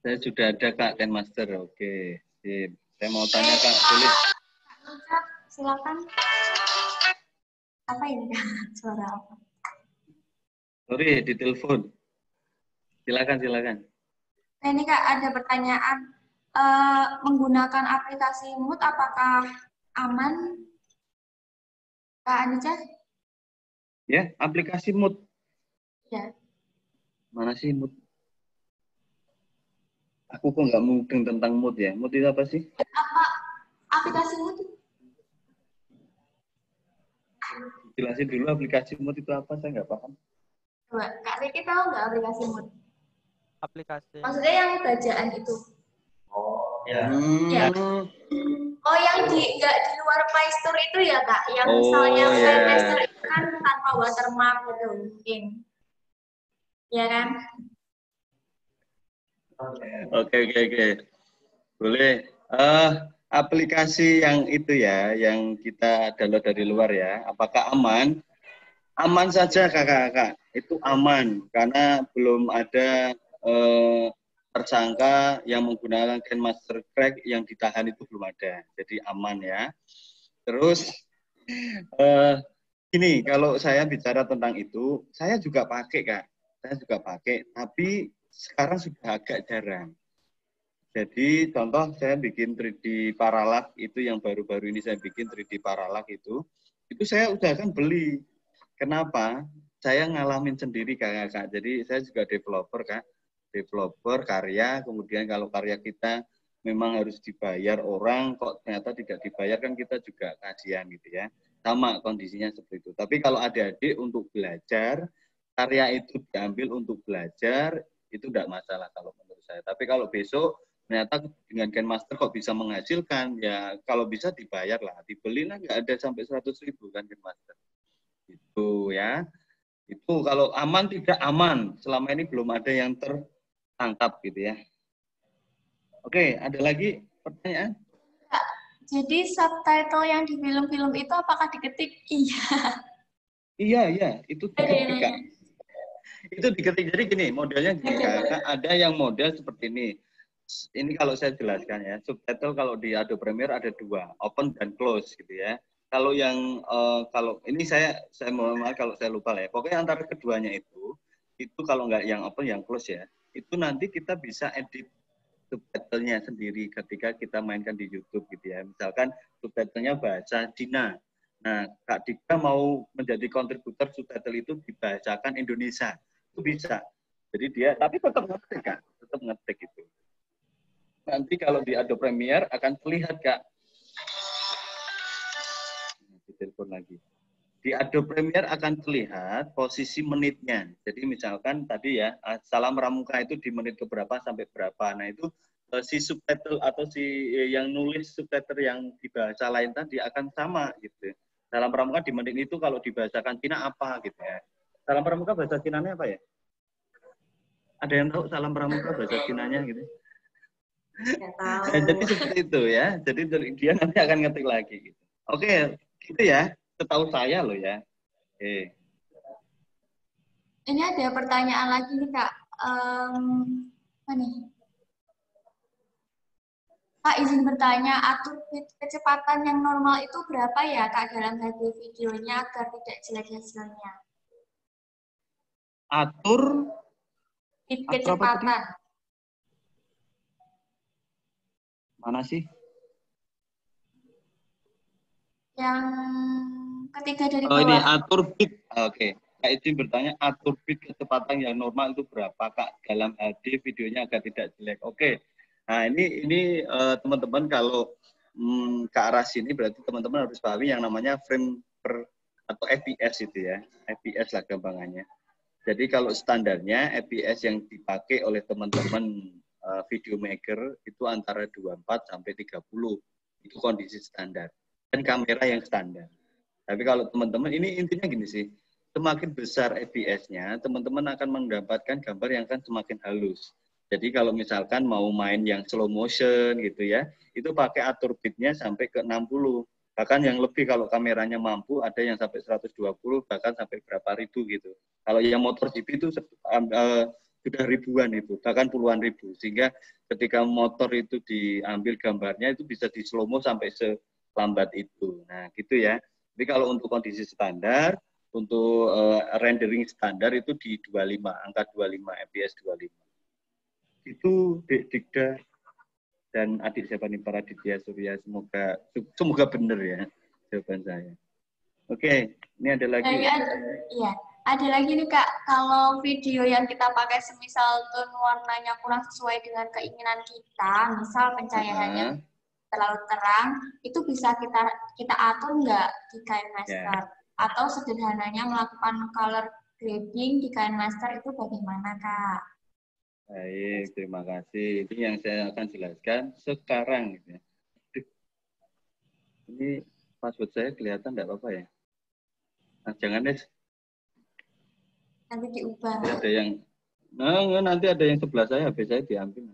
Saya sudah ada Kak KineMaster. Oke, sip. Saya mau tanya Kak, boleh. Silakan. Apa ini Kak? Suara apa? Sorry, di telepon. Silakan. Nah, ini Kak ada pertanyaan. Menggunakan aplikasi Mood apakah aman? Kak Anica? Ya, aplikasi Mood. Ya. Mana sih Mood? Aku kok nggak mudeng tentang Mood ya. Mood itu apa sih? Apa aplikasi Mood? Jelasin dulu aplikasi Mood itu apa, saya nggak paham. Coba, Kak Riki tahu nggak aplikasi Mood? Aplikasi. Maksudnya yang bacaan itu? Ya. Ya. Oh, yang nggak di luar Play Store itu ya Kak? Yang misalnya Play Store itu kan tanpa watermark gitu mungkin. Ya kan? Oke. Boleh. Aplikasi yang itu ya, yang kita download dari luar ya, apakah aman? Aman saja kakak-kakak, itu aman karena belum ada tersangka yang menggunakan KineMaster Crack yang ditahan itu belum ada, jadi aman ya. Terus gini, kalau saya bicara tentang itu, saya juga pakai Kak, tapi sekarang sudah agak jarang. Jadi contoh saya bikin 3D Parallax itu yang baru-baru ini saya bikin 3D Parallax itu saya udah kan beli. Kenapa? Saya ngalamin sendiri Kak. Jadi saya juga developer Kak. Developer karya, kemudian kalau karya kita memang harus dibayar orang, kok ternyata tidak dibayar kan kita juga kasihan gitu ya. sama kondisinya seperti itu. Tapi kalau adik-adik untuk belajar, karya itu diambil untuk belajar, itu tidak masalah kalau menurut saya. Tapi kalau besok ternyata dengan Genmaster kok bisa menghasilkan, ya kalau bisa dibayar lah, dibeli lah, nggak ada sampai 100.000 kan Genmaster. Itu ya. Itu kalau aman tidak aman, selama ini belum ada yang tertangkap gitu ya. Oke, ada lagi pertanyaan? Jadi subtitle yang di film-film itu apakah diketik? Iya. Iya, itu diketik, Kak. Itu diketik. Jadi gini, modelnya gini, Kak. Ada yang model seperti ini. Ini kalau saya jelaskan ya, subtitle kalau di Adobe Premiere ada dua, open dan close gitu ya. Kalau yang kalau ini saya mohon maaf kalau saya lupa lah ya. Pokoknya antara keduanya itu kalau nggak yang open, yang close ya. Itu nanti kita bisa edit subtitlenya sendiri ketika kita mainkan di YouTube gitu ya. Misalkan subtitlenya bahasa Cina. Nah, Kak Dika mau menjadi kontributor subtitle itu dibahasakan Indonesia. Itu bisa. Jadi dia, tapi tetap ngetik Kak. Tetap ngetik itu. Nanti kalau di Adobe Premiere akan terlihat Kak. Ditelepon lagi. Di Adobe Premiere akan terlihat posisi menitnya. Jadi misalkan tadi ya, salam pramuka itu di menit keberapa sampai berapa. Nah itu si subtitle atau si yang nulis subtitle yang di bahasa lain tadi akan sama gitu. Salam pramuka di menit itu kalau dibahasakan Cina apa gitu ya. Salam pramuka bahasa Cinanya apa ya? Ada yang tahu salam pramuka bahasa Cinanya gitu? Nggak tahu. Nah, jadi seperti itu ya. Jadi dia nanti akan ngetik lagi gitu. Oke, gitu ya. Setahu saya loh ya. Oke. Ini ada pertanyaan lagi nih Kak. Apa nih? Kak izin bertanya, atur kecepatan yang normal itu berapa ya Kak dalam HD videonya agar tidak jelek hasilnya? Atur Kecepatan. Mana sih? Yang ketiga dari bawah. Oh ini atur bit. Oke. Kak izin bertanya, atur bit kecepatan yang normal itu berapa Kak dalam HD videonya agar tidak jelek? Oke. Nah ini teman-teman kalau ke arah sini berarti teman-teman harus pahami yang namanya frame per atau FPS itu ya. FPS lah gampangannya. Jadi kalau standarnya FPS yang dipakai oleh teman-teman video maker itu antara 24 sampai 30. Itu kondisi standar. Dan kamera yang standar. Tapi kalau teman-teman, ini intinya gini sih, semakin besar FPS-nya, teman-teman akan mendapatkan gambar yang akan semakin halus. Jadi kalau misalkan mau main yang slow motion gitu ya, itu pakai atur bitnya sampai ke 60. Bahkan yang lebih kalau kameranya mampu, ada yang sampai 120, bahkan sampai berapa ribu gitu. Kalau yang motor GP itu sudah ribuan itu, bahkan puluhan ribu. Sehingga ketika motor itu diambil gambarnya, itu bisa di slow mo sampai lambat itu. Nah, gitu ya. Jadi kalau untuk kondisi standar, untuk rendering standar itu di 25, angka 25, FPS 25. Itu Dikda dan adik siapa nih, Paraditya Surya, semoga benar ya jawaban saya. Oke, ini ada lagi. Iya, ada lagi nih Kak, kalau video yang kita pakai semisal tone warnanya kurang sesuai dengan keinginan kita, misal pencahayaannya terlalu terang, itu bisa kita atur nggak di KineMaster? Atau sederhananya melakukan color grading di KineMaster itu bagaimana Kak? Baik, terima kasih. Ini yang saya akan jelaskan sekarang. Gitu ya. Ini password saya kelihatan nggak apa-apa ya? Nah, jangan deh. Nanti diubah. Ada yang, nanti ada yang sebelah saya, HP saya diambil.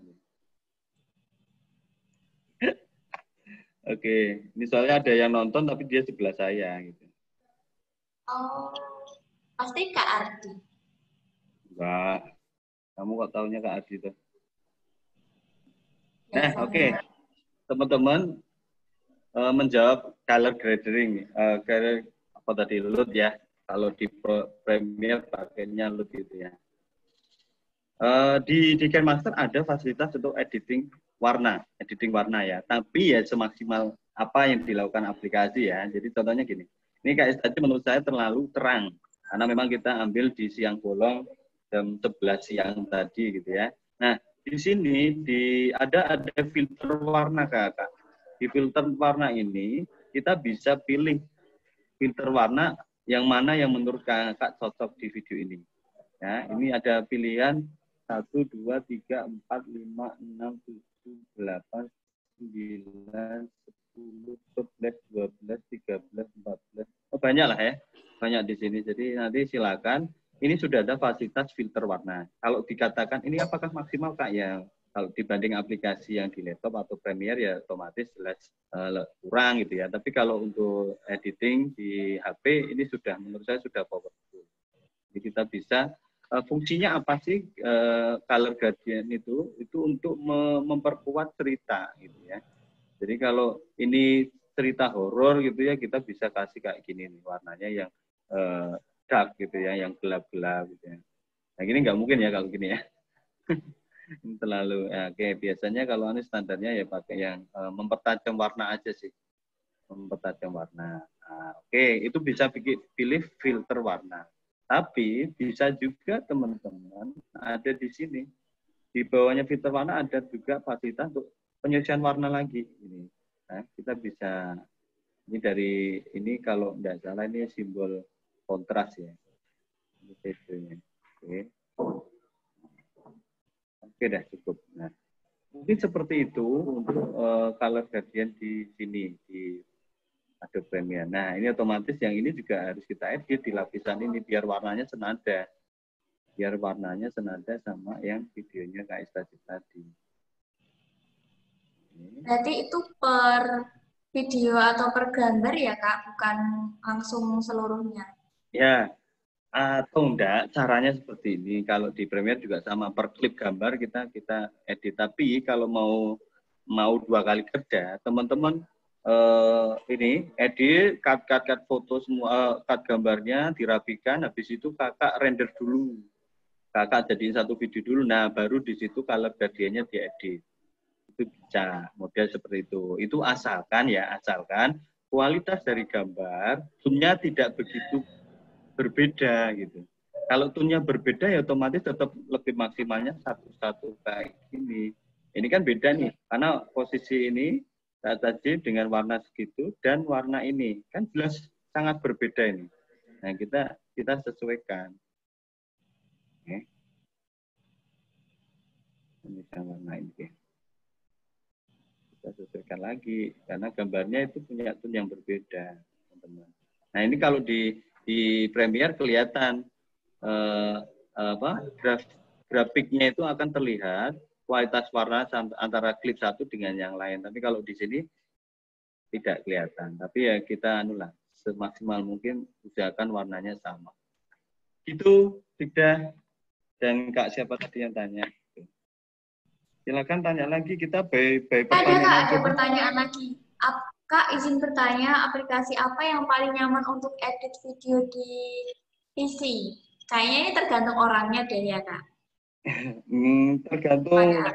Oke, misalnya ada yang nonton tapi dia sebelah saya gitu. Oh, pasti Kak Ardi. Enggak. Kamu kok taunya Kak Ardi tuh? Nah, oke. Teman-teman menjawab color grading, apa tadi, LUT ya. Kalau di Premiere pakainya LUT gitu ya. Di KineMaster ada fasilitas untuk editing warna ya. Tapi ya semaksimal apa yang dilakukan aplikasi ya. Jadi contohnya gini. Ini KS tadi menurut saya terlalu terang. Karena memang kita ambil di siang bolong jam 11 siang tadi gitu ya. Nah, di sini ada filter warna Kak. Di filter warna ini kita bisa pilih filter warna yang mana yang menurut kakak cocok di video ini. Ya, ini ada pilihan 1, 2, 3, 4, 5, 6, 7, 8, 9, 10, 11, 12, 13, 14. Oh, banyak lah ya. Banyak di sini. Jadi nanti silakan. Ini sudah ada fasilitas filter warna. Kalau dikatakan ini apakah maksimal Kak? Ya, kalau dibanding aplikasi yang di laptop atau Premiere ya otomatis jelas kurang gitu ya. Tapi kalau untuk editing di HP ini sudah menurut saya sudah powerful. Jadi kita bisa fungsinya apa sih color gradient itu untuk memperkuat cerita gitu ya. Jadi kalau ini cerita horor gitu ya kita bisa kasih kayak gini nih warnanya yang dark gitu ya, yang gelap-gelap gitu ya. Nah gini nggak mungkin ya kalau gini ya. Ini terlalu ya, oke biasanya kalau ini standarnya ya pakai yang mempertajam warna aja sih. Mempertajam warna. Nah, oke itu bisa pilih filter warna. Tapi bisa juga teman-teman ada di sini. Di bawahnya filter warna ada juga fasilitas untuk penyusian warna lagi. Ini. Nah, kita bisa, ini dari ini kalau tidak salah ini simbol kontras ya. Ini videonya. Oke. Oke dah cukup. Nah, mungkin seperti itu untuk color gradient di sini, di Adobe Premiere. Nah, ini otomatis yang ini juga harus kita edit di lapisan ini biar warnanya senada. Biar warnanya senada sama yang videonya Kak Ista tadi. Berarti itu per video atau per gambar ya Kak, bukan langsung seluruhnya? Ya, atau enggak, caranya seperti ini. Kalau di Premiere juga sama, per klip gambar kita edit. Tapi kalau mau 2 kali kerja, teman-teman ini edit, cut foto semua, cut gambarnya, dirapikan, habis itu kakak render dulu. Kakak jadiin satu video dulu, nah baru di situ color gradientnya diedit. Itu bisa, model seperti itu. Itu asalkan kualitas dari gambar, tone-nya tidak begitu berbeda gitu. Kalau tone-nya berbeda ya otomatis tetap lebih maksimalnya satu kayak gini. Ini kan beda nih, karena posisi ini saat tadi dengan warna segitu dan warna ini kan jelas sangat berbeda ini. Nah kita sesuaikan. Oke. Ini warna ini. Kita sesuaikan lagi karena gambarnya itu punya tone yang berbeda, teman-teman. Nah ini kalau di Premiere kelihatan grafiknya itu akan terlihat kualitas warna antara klip satu dengan yang lain. Tapi kalau di sini tidak kelihatan. Tapi ya kita semaksimal mungkin usahakan warnanya sama. Itu tidak. Dan Kak siapa tadi yang tanya? Silakan tanya lagi, kita by pertanyaan. Ada pertanyaan lagi. Kak izin bertanya, aplikasi apa yang paling nyaman untuk edit video di PC? Kayaknya ini tergantung orangnya deh ya Kak. Tergantung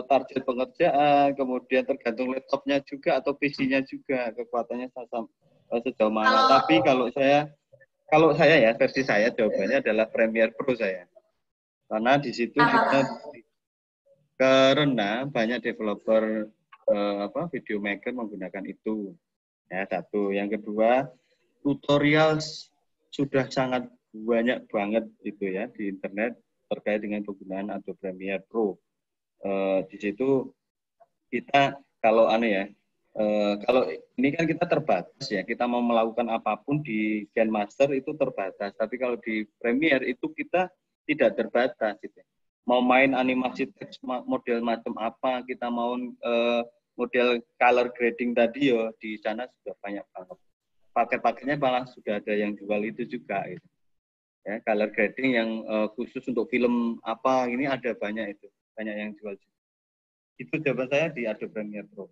target pekerjaan, kemudian tergantung laptopnya juga atau PC-nya juga, kekuatannya sejauh mana. Tapi kalau saya ya, versi saya jawabannya adalah Premiere Pro saya. Karena di situ karena banyak developer video maker menggunakan itu. Ya, satu. Yang kedua, tutorial sudah sangat banyak banget itu ya di internet terkait dengan penggunaan Adobe Premiere Pro. Di situ kita kalau kalau ini kan kita terbatas ya, kita mau melakukan apapun di GenMaster itu terbatas. Tapi kalau di Premiere itu kita tidak terbatas gitu. Mau main animasi teks model macam apa, kita mau model color grading tadi ya di sana sudah banyak banget. Paket-paketnya malah sudah ada yang jual itu juga gitu. Ya, color grading yang khusus untuk film apa ini ada banyak itu, banyak yang jual juga. Itu jawaban saya di Adobe Premiere Pro.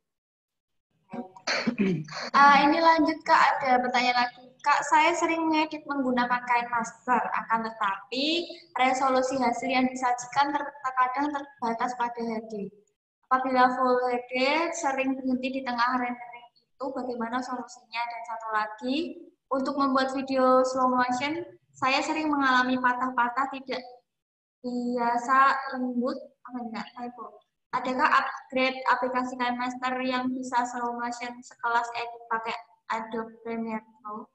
Ini lanjut Kak, ada pertanyaan lagi. Kak, saya sering mengedit menggunakan KineMaster, akan tetapi resolusi hasil yang disajikan terkadang terbatas pada HD. Apabila Full HD sering berhenti di tengah rendering itu, bagaimana solusinya? Dan satu lagi, untuk membuat video slow motion, saya sering mengalami patah-patah tidak biasa lembut, typo. adakah upgrade aplikasi KineMaster yang bisa slow motion sekelas edit pakai Adobe Premiere Pro?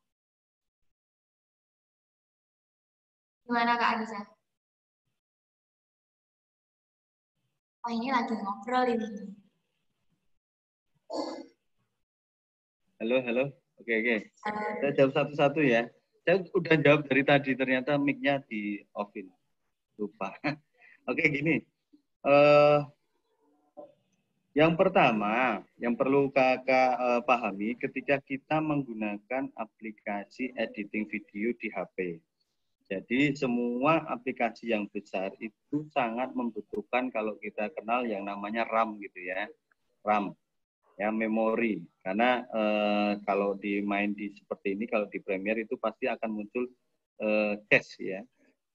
Gimana Kak Anissa? Oh ini lagi ngobrol ini. Halo. Oke. Saya jawab satu-satu ya. Saya udah jawab dari tadi, ternyata mic-nya di off-in. Lupa. Oke, gini. Yang pertama, yang perlu kakak pahami ketika kita menggunakan aplikasi editing video di HP. Jadi semua aplikasi yang besar itu sangat membutuhkan kalau kita kenal yang namanya RAM gitu ya. RAM, ya memori. Karena kalau dimain di seperti ini, kalau di Premiere itu pasti akan muncul cache ya.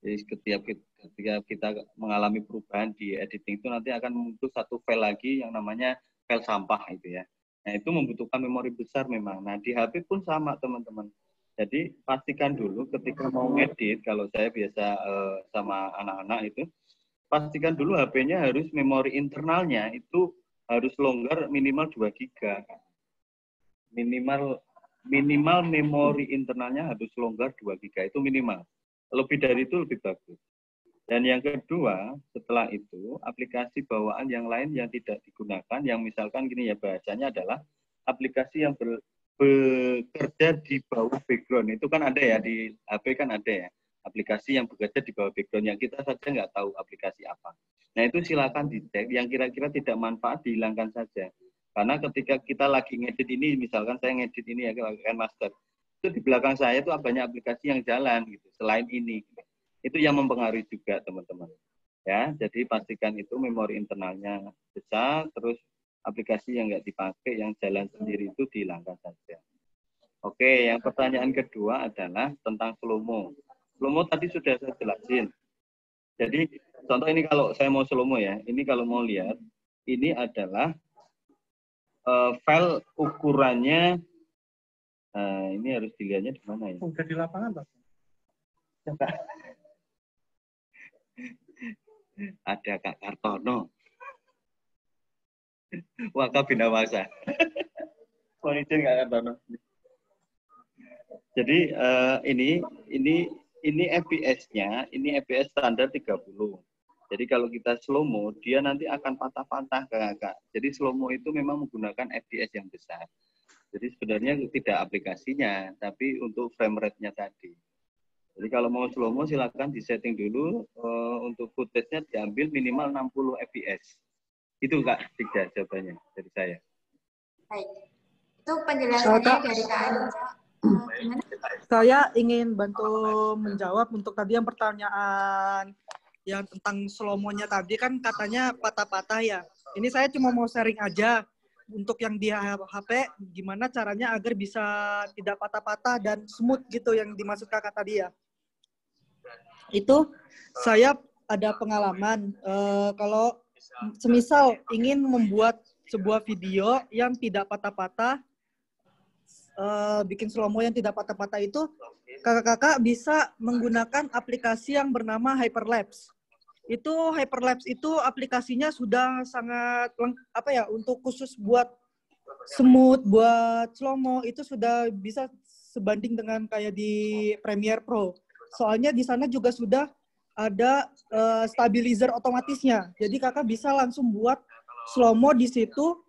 Jadi ketika kita mengalami perubahan di editing itu nanti akan muncul satu file lagi yang namanya file sampah itu ya. Nah itu membutuhkan memori besar memang. Nah di HP pun sama teman-teman. Jadi pastikan dulu ketika mau ngedit, kalau saya biasa sama anak-anak itu, pastikan dulu HP-nya harus memori internalnya itu harus longgar minimal 2 GB. Minimal memori internalnya harus longgar 2 GB, itu minimal. Lebih dari itu lebih bagus. Dan yang kedua, setelah itu aplikasi bawaan yang lain yang tidak digunakan, yang misalkan gini ya bahasanya adalah aplikasi yang bekerja di bawah background. Itu kan ada ya, di HP kan ada ya, aplikasi yang bekerja di bawah background yang kita saja nggak tahu aplikasi apa. Nah itu silakan dicek, yang kira-kira tidak manfaat dihilangkan saja. Karena ketika kita lagi ngedit ini, misalkan saya ngedit ini ya, KineMaster, itu di belakang saya itu banyak aplikasi yang jalan gitu selain ini, itu yang mempengaruhi juga teman-teman ya. Jadi pastikan itu memori internalnya besar, terus aplikasi yang nggak dipakai yang jalan sendiri itu dihilangkan saja. Oke, yang pertanyaan kedua adalah tentang slow-mo. Slow-mo tadi sudah saya jelasin. Jadi contoh ini kalau saya mau slow-mo ya, ini kalau mau lihat ini adalah file ukurannya. Ini harus dilihatnya di mana ya? Udah di lapangan, Pak. Coba. Ada Kak Kartono. Wakabinawasa. Mohon izin Kak Kartono. Jadi ini FPS-nya, ini FPS standar 30. Jadi kalau kita slow-mo, dia nanti akan patah-patah Kak. Jadi slow-mo itu memang menggunakan FPS yang besar. Jadi sebenarnya tidak aplikasinya, tapi untuk frame rate-nya tadi. Jadi kalau mau slow-mo silakan disetting dulu, untuk footage-nya diambil minimal 60 fps. Itu Kak, 3 jawabannya dari saya. Baik. Itu penjelasannya dari Kak Anissa. Saya ingin bantu menjawab untuk tadi yang pertanyaan yang tentang slow-mo-nya tadi kan katanya patah-patah ya. Ini saya cuma mau sharing aja. Untuk yang di HP, gimana caranya agar bisa tidak patah-patah dan smooth gitu yang dimaksud kakak tadi ya. Itu saya ada pengalaman, kalau semisal ingin membuat sebuah video yang tidak patah-patah, bikin slow-mo yang tidak patah-patah itu, kakak-kakak bisa menggunakan aplikasi yang bernama Hyperlapse. Itu Hyperlapse itu aplikasinya sudah sangat untuk khusus buat smooth, buat slow-mo itu sudah bisa sebanding dengan kayak di Premiere Pro. Soalnya di sana juga sudah ada stabilizer otomatisnya. Jadi kakak bisa langsung buat slow-mo di situ.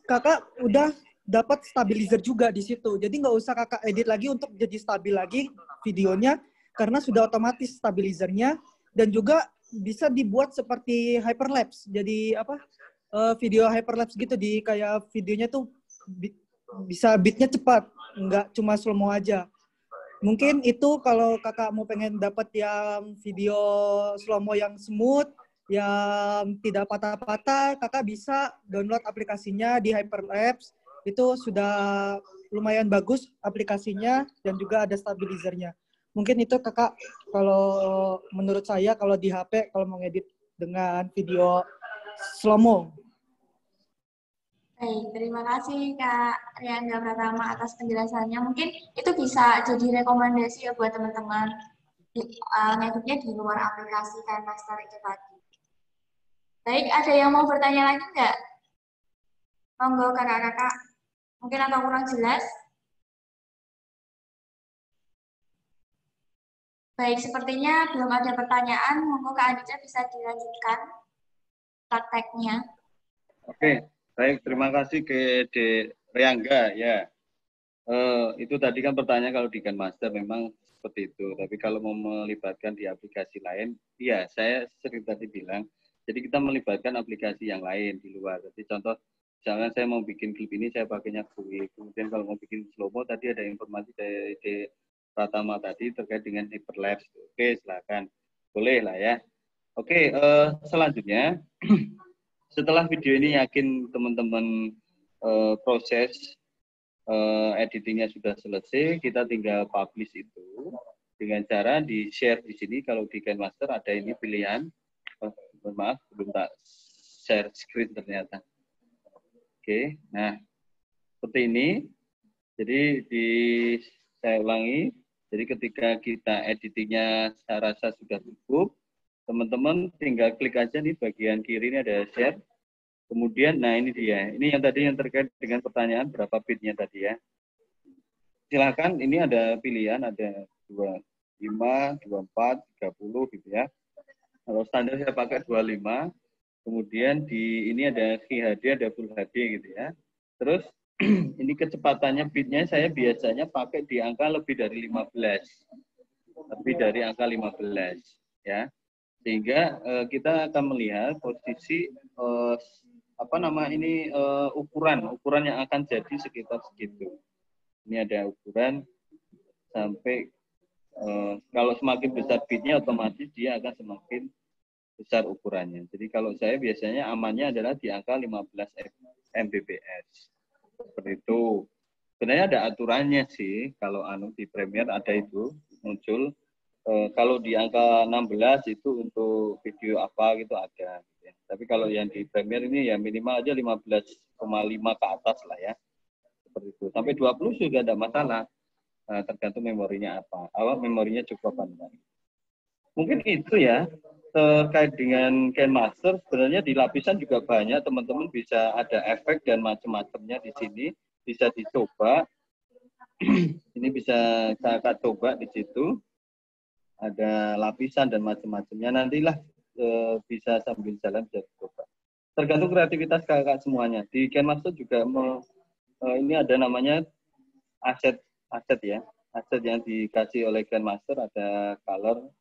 Kakak udah dapat stabilizer juga di situ. Jadi nggak usah kakak edit lagi untuk jadi stabil lagi videonya karena sudah otomatis stabilizernya, dan juga bisa dibuat seperti hyperlapse. Jadi video hyperlapse gitu, di kayak videonya tuh bisa beatnya cepat, nggak cuma slow-mo aja. Mungkin itu kalau kakak mau pengen dapat yang video slow-mo yang smooth, yang tidak patah-patah, kakak bisa download aplikasinya di Hyperlapse. Itu sudah lumayan bagus aplikasinya dan juga ada stabilizernya. Mungkin itu kakak kalau menurut saya kalau di HP kalau mau ngedit dengan video slow-mo. Baik, terima kasih Kak Riangga Pratama atas penjelasannya. Mungkin itu bisa jadi rekomendasi ya buat teman-teman ngeditnya di luar aplikasi KineMaster itu tadi. Baik, ada yang mau bertanya lagi nggak? Monggo kakak-kakak. Mungkin agak kurang jelas. Baik, sepertinya belum ada pertanyaan. Monggo Kak Aditya bisa dilanjutkan prakteknya. Oke, baik. Terima kasih ke Reangga ya. Itu tadi kan pertanyaan kalau di Master memang seperti itu. Tapi kalau mau melibatkan di aplikasi lain, iya saya sering tadi bilang. Jadi kita melibatkan aplikasi yang lain di luar. Jadi contoh, misalnya saya mau bikin klip ini saya pakainya Quick. Kemudian kalau mau bikin slow mo tadi ada informasi dari Pratama tadi terkait dengan hyperlapse. Oke, silakan. Boleh lah ya. Oke, selanjutnya setelah video ini yakin teman-teman proses editingnya sudah selesai, kita tinggal publish itu dengan cara di-share di sini. Kalau di KineMaster ada ini pilihan. Maaf, belum tak share screen ternyata. Oke, nah seperti ini. Jadi saya ulangi. Jadi ketika kita editingnya saya rasa sudah cukup, teman-teman tinggal klik aja nih bagian kiri ini ada share. Kemudian, nah ini dia. Ini yang tadi yang terkait dengan pertanyaan berapa bitnya tadi ya. Silakan, ini ada pilihan, ada 25, 24, 30 gitu ya. Kalau standar saya pakai 25. Kemudian di ini ada QHD, ada Full HD gitu ya. Terus ini kecepatannya bitnya saya biasanya pakai di angka lebih dari 15. Lebih dari angka 15 ya. Sehingga kita akan melihat posisi ukuran yang akan jadi sekitar segitu. Ini ada ukuran sampai kalau semakin besar bitnya otomatis dia akan semakin besar ukurannya. Jadi kalau saya biasanya amannya adalah di angka 15 Mbps. Seperti itu. Sebenarnya ada aturannya sih, kalau di Premiere ada itu muncul. Kalau di angka 16 itu untuk video apa gitu ada. Gitu ya. Tapi kalau yang di Premiere ini ya minimal aja 15,5 ke atas lah ya. Seperti itu. Sampai 20 juga ada masalah. Tergantung memorinya apa. Memorinya cukup apa enggak. Mungkin itu ya. Terkait dengan KineMaster, sebenarnya di lapisan juga banyak, teman-teman bisa ada efek dan macam-macamnya di sini, bisa dicoba. Ini bisa kakak coba di situ, ada lapisan dan macam-macamnya. Nantilah bisa sambil jalan bisa dicoba. Tergantung kreativitas kakak semuanya. Di KineMaster juga ini ada namanya aset ya, aset yang dikasih oleh KineMaster, ada color.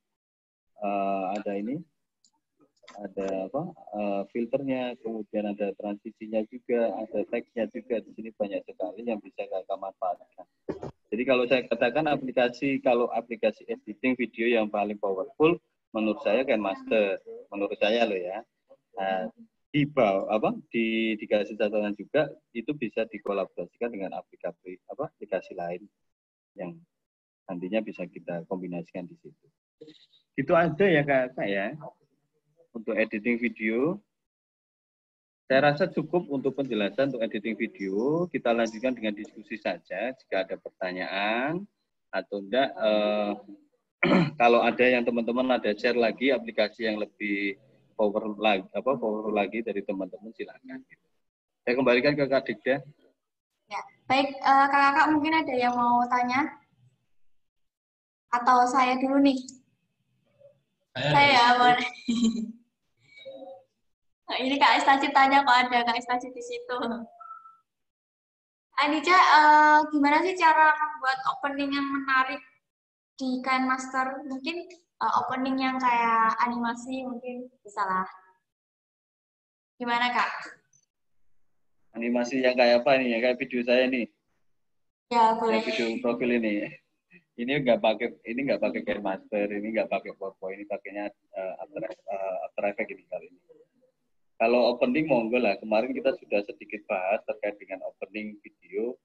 Ada ini, ada filternya, kemudian ada transisinya juga, ada teksnya juga. Di sini banyak sekali yang bisa kakak manfaatkan. Jadi kalau saya katakan kalau aplikasi editing video yang paling powerful, menurut saya KineMaster, menurut saya loh ya. Nah, dikasih catatan juga itu bisa dikolaborasikan dengan aplikasi lain yang nantinya bisa kita kombinasikan di situ. Itu aja ya kakak ya untuk editing video. Saya rasa cukup untuk penjelasan untuk editing video. Kita lanjutkan dengan diskusi saja jika ada pertanyaan atau enggak. Kalau ada yang teman-teman ada share lagi aplikasi yang lebih power lagi dari teman-teman silakan. Saya kembalikan ke Kak Dikda. Ya, baik kakak-kakak mungkin ada yang mau tanya atau saya dulu nih. Saya mau. Nah, ini Kak Estasi tanya kok ada Kak Estasi di situ. Anija, gimana sih cara membuat opening yang menarik di KineMaster? Mungkin opening yang kayak animasi mungkin bisa lah. Gimana Kak? Animasi yang kayak apa nih? Yang kayak video saya nih. Ya boleh. Yang video profil ini. Ini nggak pakai KineMaster, ini nggak pakai PowerPoint, ini pakainya After Effects ini kali ini. Kalau opening monggo lah, kemarin kita sudah sedikit bahas terkait dengan opening video.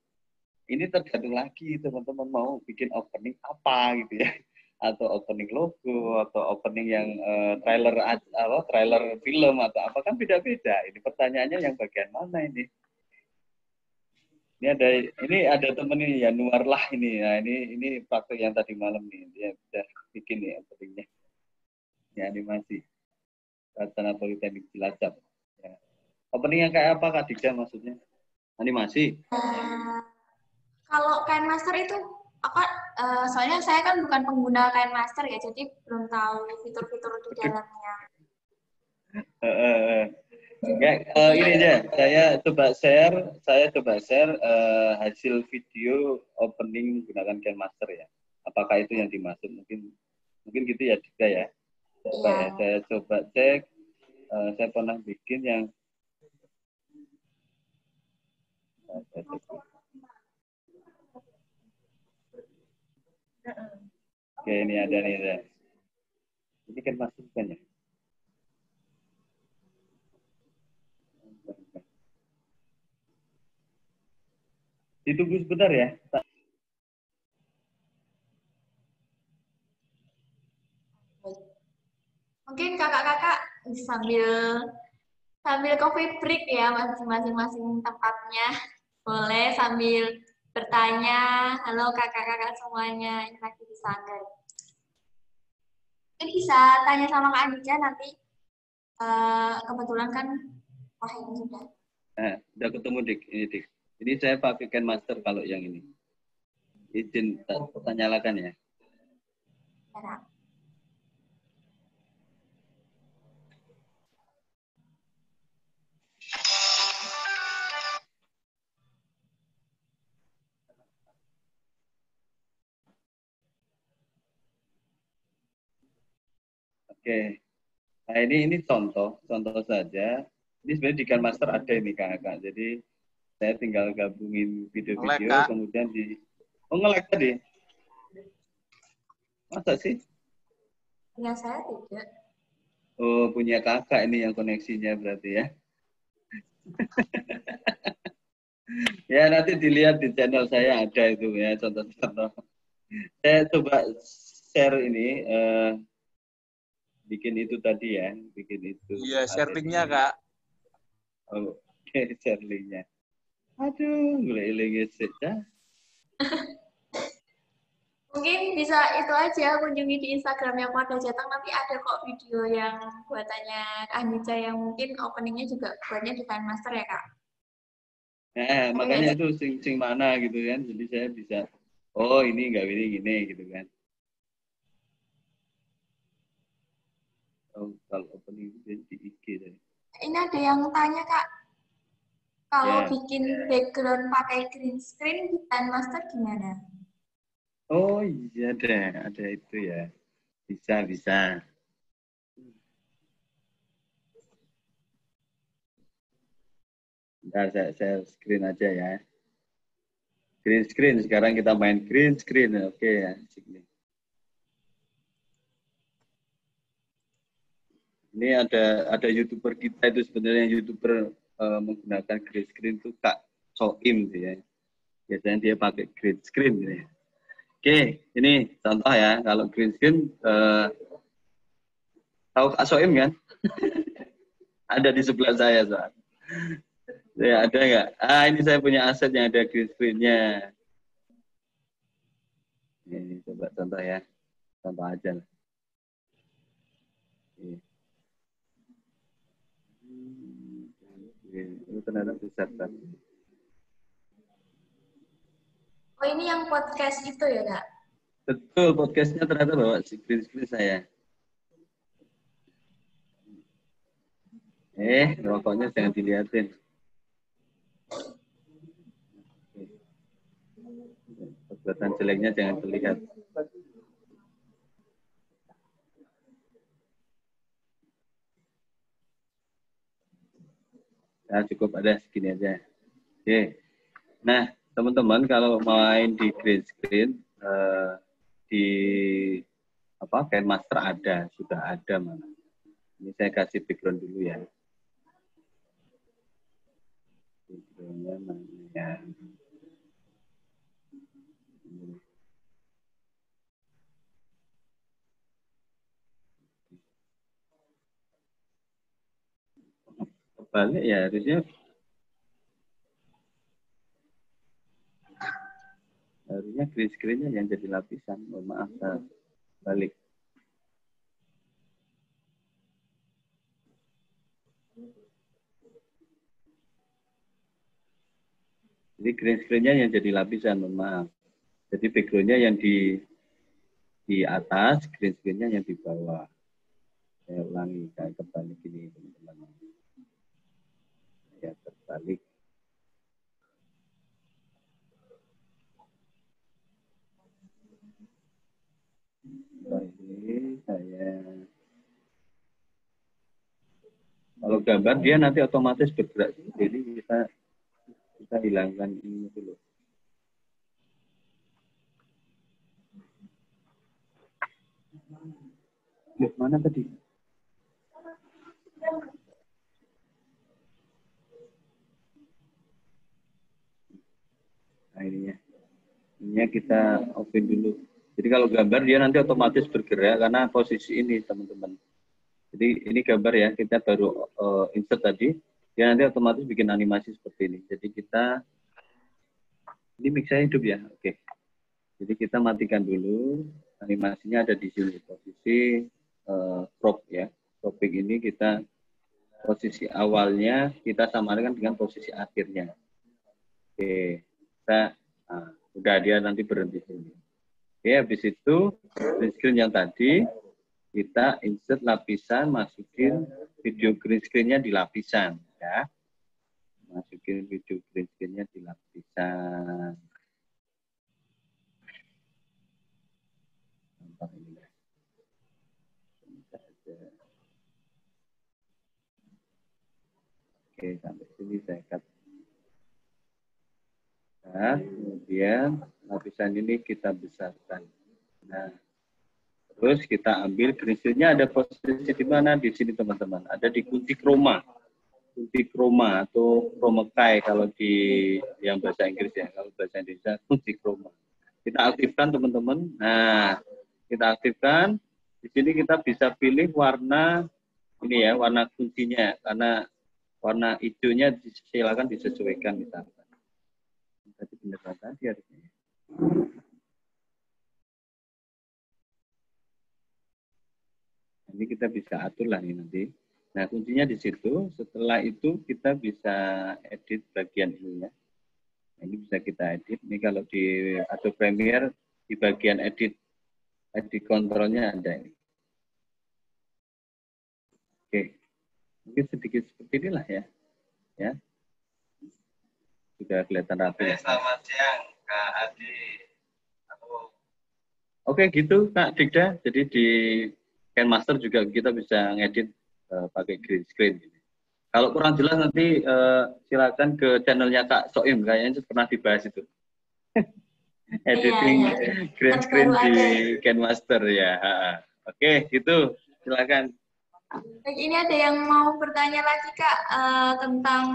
Ini tergantung lagi teman-teman mau bikin opening apa gitu ya, atau opening logo, atau opening yang trailer film atau apa, kan beda-beda. Ini pertanyaannya yang bagian mana ini? Ini ada temen ini ya Nuar lah ini. Nah, ini praktek yang tadi malam nih. Dia sudah bikin nih openingnya. Ini animasi. Sarjana Politeknik Cilacap. Ya. Openingnya kayak apa Kak Dika maksudnya? Animasi? Kalau KineMaster itu apa? Soalnya saya kan bukan pengguna KineMaster ya, jadi belum tahu fitur-fitur di dalamnya. Ini aja, saya coba share hasil video opening menggunakan KineMaster ya. Apakah itu yang dimaksud? Mungkin gitu ya Dika ya. Coba ya, saya coba cek. Saya pernah bikin yang Oke, ini ada nih ya. Ini kan masuk kan ya? Ditunggu sebentar ya. Mungkin kakak-kakak sambil coffee break ya, masing-masing tempatnya. Boleh sambil bertanya, halo kakak-kakak semuanya yang lagi di Sanggar. Mungkin bisa tanya sama Kak Anija nanti. Kebetulan kan, wah ini sudah. Udah ketemu Dik. Ini saya pakai KineMaster kalau yang ini. Izin kita nyalakan ya. Ya. Oke. Nah ini contoh saja. Ini sebenarnya di KineMaster ada ini kakak. Jadi saya tinggal gabungin video-video kemudian nge-lag tadi. Masa sih? Ya saya tidak. Oh punya kakak ini yang koneksinya berarti ya. Ya nanti dilihat di channel saya ada itu ya contoh-contoh. Saya coba share ini. Bikin itu tadi ya, bikin itu. Iya, share linknya Kak. Oh, oke, share linknya. Aduh, mulai saja. Mungkin bisa itu aja, kunjungi di Instagramnya Keluarga Jateng, nanti ada kok video yang buatannya Kak Anissa yang mungkin openingnya juga buatnya di KineMaster ya Kak? Nah, makanya itu sing mana gitu kan, jadi saya bisa, oh ini nggak gini gitu kan. Oh, kalau opening itu di IG tadi. Ini ada yang tanya Kak, kalau bikin background pakai green screen di KineMaster gimana? Oh iya ada itu ya, bisa. Bentar, saya screen aja ya. Green screen, sekarang kita main green screen, oke ya. Ini ada YouTuber kita itu sebenarnya YouTuber menggunakan green screen itu Kak Soim gitu ya. Biasanya dia pakai green screen gitu ya. Oke, ini contoh ya. Kalau green screen tahu Kak Soim kan? Ada di sebelah saya soal. Ya, ada nggak? Ini saya punya aset yang ada green screen-nya. Ini coba contoh ya. Contoh aja lah. Ini ternyata besar kan. Oh ini yang podcast itu ya Kak? Betul, podcastnya ternyata bawa green screen saya. Rokoknya jangan dilihatin. Perbuatan jeleknya jangan terlihat. Nah, cukup ada segini aja. Oke. Nah, teman-teman kalau main di green screen di KineMaster sudah ada mana. Ini saya kasih background dulu ya. Backgroundnya mana ya? Balik ya harusnya green screen-nya yang jadi lapisan. Mohon maaf, balik. Jadi green screen-nya yang jadi lapisan, mohon maaf. Jadi background-nya yang di atas, green screen-nya yang di bawah. Saya ulangi, saya kembali gini teman-teman. Ya, terbalik. Ini saya, kalau gambar dia nanti otomatis bergerak sendiri, kita hilangkan ini dulu. Loh, mana tadi? Nah, ininya kita open dulu. Jadi kalau gambar dia nanti otomatis bergerak karena posisi ini teman-teman. Jadi ini gambar ya, kita baru insert tadi, dia nanti otomatis bikin animasi seperti ini. Jadi kita, ini mixnya hidup ya, oke. Jadi kita matikan dulu, animasinya ada di sini, posisi crop ya. Cropping ini kita, posisi awalnya kita samakan dengan posisi akhirnya. Oke, kita, udah dia nanti berhenti sini. Oke, habis itu, green screen yang tadi, kita insert lapisan, masukin video green screen-nya di lapisan. Ya. Masukin video green screen-nya di lapisan. Oke, sampai sini saya cut. Nah, kemudian lapisan ini kita besarkan. Nah, terus kita ambil green screen-nya ada posisi di mana? Di sini teman-teman. Ada di kunci chroma. Kunci chroma atau chroma key kalau di yang bahasa Inggris ya. Kalau bahasa Indonesia kunci chroma. Kita aktifkan teman-teman. Nah, kita aktifkan. Di sini kita bisa pilih warna ini ya, warna kuncinya. Karena warna hijaunya silakan disesuaikan misalkan. Tadi benar tadi harusnya. Ini kita bisa atur lah ini nanti. Nah, kuncinya di situ. Setelah itu kita bisa edit bagian ini ya. Nah, ini bisa kita edit. Ini kalau di Adobe Premiere di bagian edit kontrolnya ada ini. Oke. Mungkin sedikit seperti inilah ya. Ya. Sudah kelihatan rapi. Selamat siang, Kak Adi. Oke, gitu Kak Dikda. Jadi di KineMaster juga kita bisa ngedit pakai green screen. Kalau kurang jelas nanti silakan ke channelnya Kak Soim, kayaknya pernah dibahas itu. Editing green screen di KineMaster ya. Oke, gitu. Silakan. Ini ada yang mau bertanya lagi Kak tentang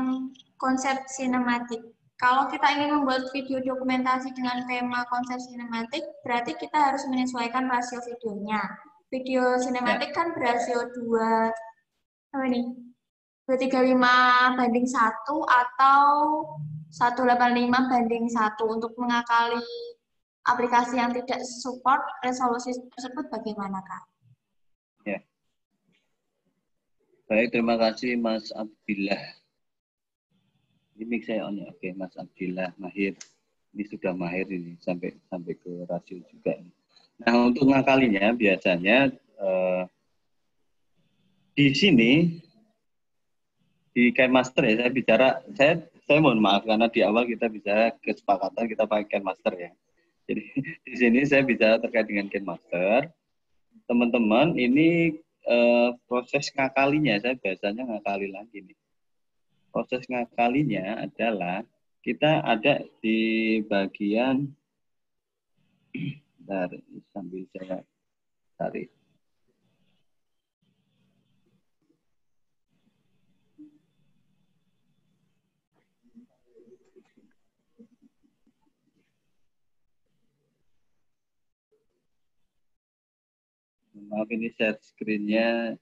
konsep sinematik. Kalau kita ingin membuat video dokumentasi dengan tema konsep sinematik, berarti kita harus menyesuaikan rasio videonya. Video sinematik kan berasio 235/1 atau 185/1 untuk mengakali aplikasi yang tidak support resolusi tersebut bagaimana Kak? Ya. Baik, terima kasih Mas Abdillah. Ini mic saya on ya. Oke, Mas Abdillah Mahir. Ini sudah mahir ini sampai ke rasio juga. Nah, untuk ngakalinya biasanya di sini di KineMaster ya saya mohon maaf karena di awal kita bisa kesepakatan kita pakai KineMaster ya. Jadi di sini saya bicara terkait dengan KineMaster. Teman-teman, ini proses ngakalinya saya biasanya ngakali lagi nih. Proses ngakalinya adalah kita ada di bagian dari sambil saya tarik. Maaf ini share screen-nya,